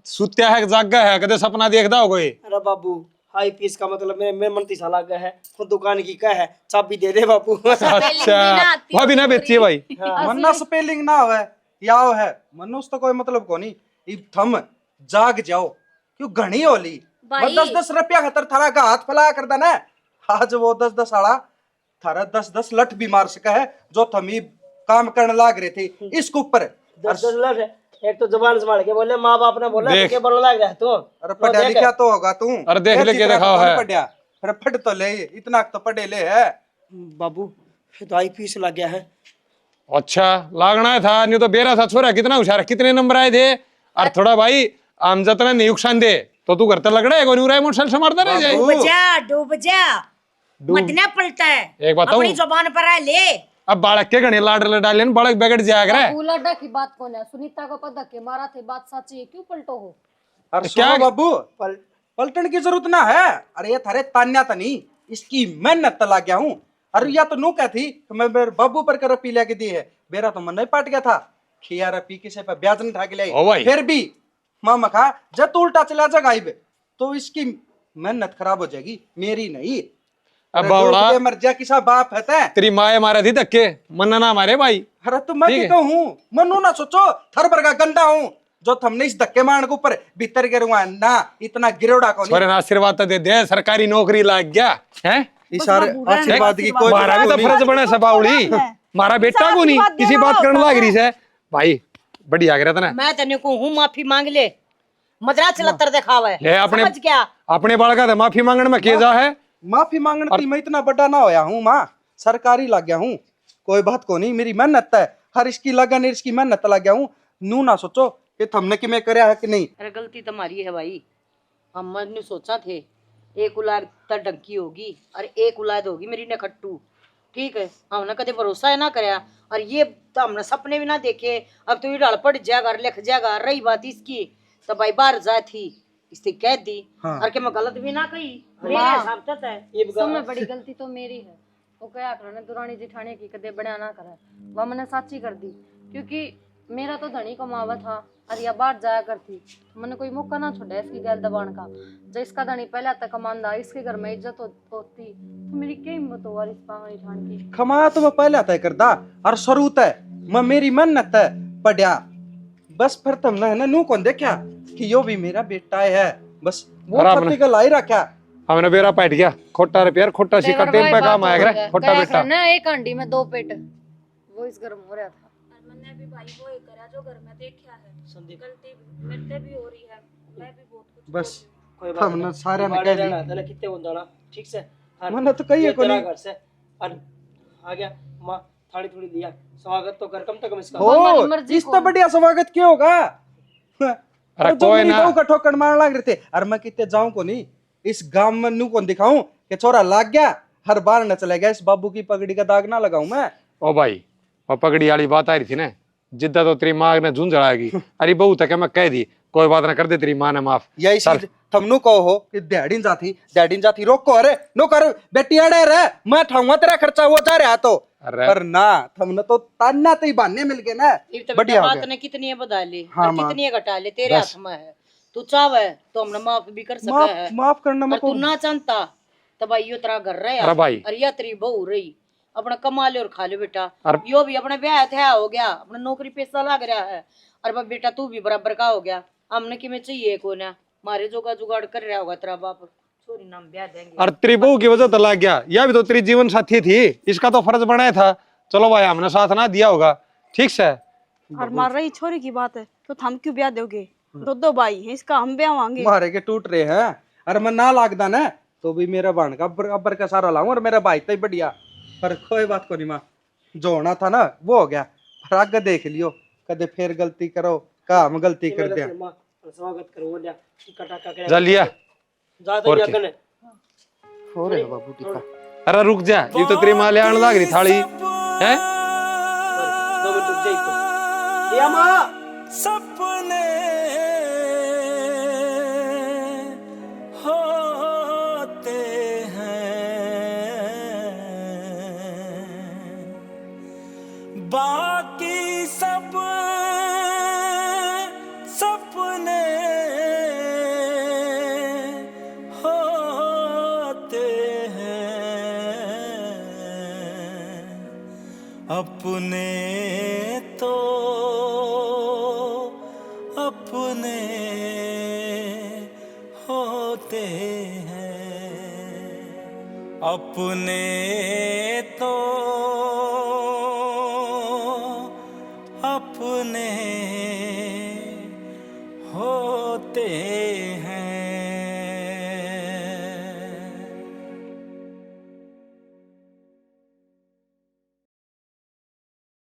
सुत्या है जागा है कदे सपना देखदा हो गए। अरे बाबू आईपीएस का मतलब मेरे मनती साला का है खुद दुकान की क्या है चाबी दे दे बापू। अच्छा वो भी ना बेचिए भाई। मन्ना स्पेलिंग ना हो याव है मनुष्य तो कोई मतलब को नहीं। इब थम जाग जाओ क्यों घनी होली 10-10 रुपया खतर थारा का हाथ फैलाया करता ना। आज वो 10-10 आड़ा थारा 10-10 लठ भी मार सका है जो थमी काम करने लाग रहे थे इसके ऊपर। 10-10 लठ एक तो जुबान संभाल के बोले माँ बाप ने बोला देख। के बोलने लग रहा तू। अरे पढ़ा लिखा तो होगा तू। अरे देख ले के दिखाओ है पढ़ा फिर पढ़ तो ले इतना तो पढ़े ले है बाबू दवाई फीस लग गया है। अच्छा लागना था, नहीं तो बेरा था छोरा कितना होशियार, कितने नंबर आए थे। और थोड़ा भाई आम जतना नहीं नुकसान दे तो तू घर तक लग रहा है मोटरसाइकिल से मारता रह जाए। डूब जा मत ना पलटा है। एक बताऊं, अपनी जुबान पर है ले। अब बालक के घने लाड डाले बालक बिगड़ जाया करे। उलाडा की बात कौन है? सुनीता को पता के मारा थे, बात सच्ची है, क्यों पलटो हो? अरे क्या बाबू पलटन की जरूरत ना है। अरे ये थारे तान्या तनी इसकी मेहनत तला गया हूँ। अरे या तो नो क्या थी तो मैं मेरे बाबू पर कर पी लेके दी है, बेरा तो मन नहीं पाट गया था कि यार पी किसे पे ब्याज नहीं ठाक ले। फिर भी मामा खा जब तू उल्टा चला जा गायब तो इसकी मेहनत खराब हो जाएगी, मेरी नहीं। अब बावड़ा मर जा किसा बाप है तेरी माए मारे थी धक्के, मन्ना ना मारे भाई। अरे तो मैं क्या कहूँ, मनु ना सोचो थर पर का गंदा हूँ जो तुमने इस धक्के मारने के ऊपर भीतर गिरुआ ना इतना गिरोड़ा को नहीं। आशीर्वाद तो दे दे, सरकारी नौकरी लाग गया है। आशीर्वाद की कोई मारा भी तो फर्ज बना सबाउली, मारा बेटा को नहीं किसी बात करने लाग रही है भाई। बढ़िया गिरा था ना। मैं तेने को हूँ माफी मांग ले, मदरा चलत्तर दिखावे ले अपने समझ क्या अपने बालका था माफी मांगने में केजा है। माफी मांगने की मैं इतना बड़ा ना होया हूँ माँ, सरकारी लग गया हूँ, कोई बात को नहीं। मेरी मेहनत है, हर इसकी लगन इसकी मेहनत लग गया हूँ। नू ना सोचो कि हमने कि मैं करया है कि नहीं। अरे गलती तुम्हारी है भाई, हम ने सोचा थे एक औलाद तक डंकी होगी और एक औलाद होगी मेरी नखट्टू, ठीक है। हमने कदे भरोसा है ना करया और ये तो हमने सपने भी ना देखे। अब तो ये डाल पड़ जाएगा लिख जाएगा। रही बात इसकी तो भाई बाहर जा थी इससे कह दी। हाँ। और के मैं गलत भी ना कही, मेरे हिसाब से है ये सबसे बड़ी गलती तो मेरी है। वो क्या करने दुरानी जिठानी की कदे बड़ा ना करे, वह मैंने साची कर दी। क्योंकि मेरा तो धनी कमावा था और या बाहर जाया करती, मैंने कोई मौका ना छोड़ा इसकी गैल दबान का। जब इसका धनी पहले तक कमांदा, इसके घर में इज्जत होती तो मेरी क्या हिम्मत हो इस पावनी ठान की। कमा तो मैं पहले तय करता और शरूत है मैं मेरी मेहनत है पढ़िया बस। फिर तुमने है ना नू कौन देखा कि यो भी मेरा बेटा है, बस वो छत्ती का लाई रखा। हमने बेरा पैट गया खोटा रिपेयर खोटा सी कटे पे काम आया करे खोटा बेटा ना एक हांडी में 2 पेट वो इस घर में हो रहा था। मैंने भी भाई वो एक करा जो घर में देखा है, गलती मेरे भी हो रही है, मैं भी बहुत कुछ बस कोई बात हमने सारे ने कह दी तने कितने बंदा ना ठीक से मैंने तो कही है को नहीं घर से आ गया मां थाली थोड़ी दिया स्वागत तो कर कम तक इसका हो इस तो बढ़िया स्वागत क्यों होगा। अरे कोई ना का ठोकर मारने लग रहे थे। अरे मैं कितने जाऊं को नहीं इस गांव में नू कौन दिखाऊं कि छोरा लाग गया हर बार न चले गया। इस बाबू की पगड़ी का दाग ना लगाऊं मैं। ओ भाई वो पगड़ी वाली बात आ रही थी ना, जिद्दा तो तेरी माँ ने झुंझड़ाएगी। अरे बहू तक मैं कह दी कोई बात ना कर दे, तेरी माँ ने माफ। यही चीज थमनु कहो हो कि दैडिन जाती रोक को। अरे नो कर बेटी अड़े रे मैं ठाऊंगा तेरा खर्चा हो जा रहा तो। पर ना थमने तो तान्ना तो ही बहाने मिल गए ना। बढ़िया बात ने कितनी बता ली और कितनी घटा ले तेरे हाथ में है। तू चाहे तो हमने माफ भी कर सका है, माफ करना मैं तू ना चाहता तो भाई यो तेरा घर रहे और या तेरी बहू रही अपना कमा ले और खा ले बेटा। यो भी अपने ब्याह था हो गया, अपना नौकरी पैसा लग रहा है और बेटा तू भी बराबर का हो गया। हमने कि मैं चाहिए को ना मारे जो का जुगाड़ कर रहा होगा तेरा बाप, छोरी नाम ब्याह देंगे। और तेरी बहू की वजह तो लग गया, यह भी तो तेरी जीवन साथी थी, इसका तो फर्ज बनाया था। चलो भाई हमने साथ ना दिया होगा ठीक से। और मार रही छोरी की बात है तो हम क्यों ब्याह दोगे, दो भाई है इसका हम ब्याह मांगे। मारे के टूट रहे हैं। अरे मैं ना लागदा ना तो भी मेरा बहन का अब्बर का सारा लाऊं और मेरा भाई तो ही बढ़िया। पर कोई बात को नहीं माँ, जो होना था ना वो हो गया। पर आगे देख लियो कदे फिर गलती करो का हम गलती कर दिया। स्वागत करो लिया टिकटा का जा लिया जाते ही अगले हो रे बाबू टिका। अरे रुक जा, ये तो तेरी माँ ले आने लग रही थाली है। 2 मिनट रुक जाइए तो लिया माँ सपने होते हैं बाकी सब सपने होते हैं अपने तो अपने होते हैं अपने तो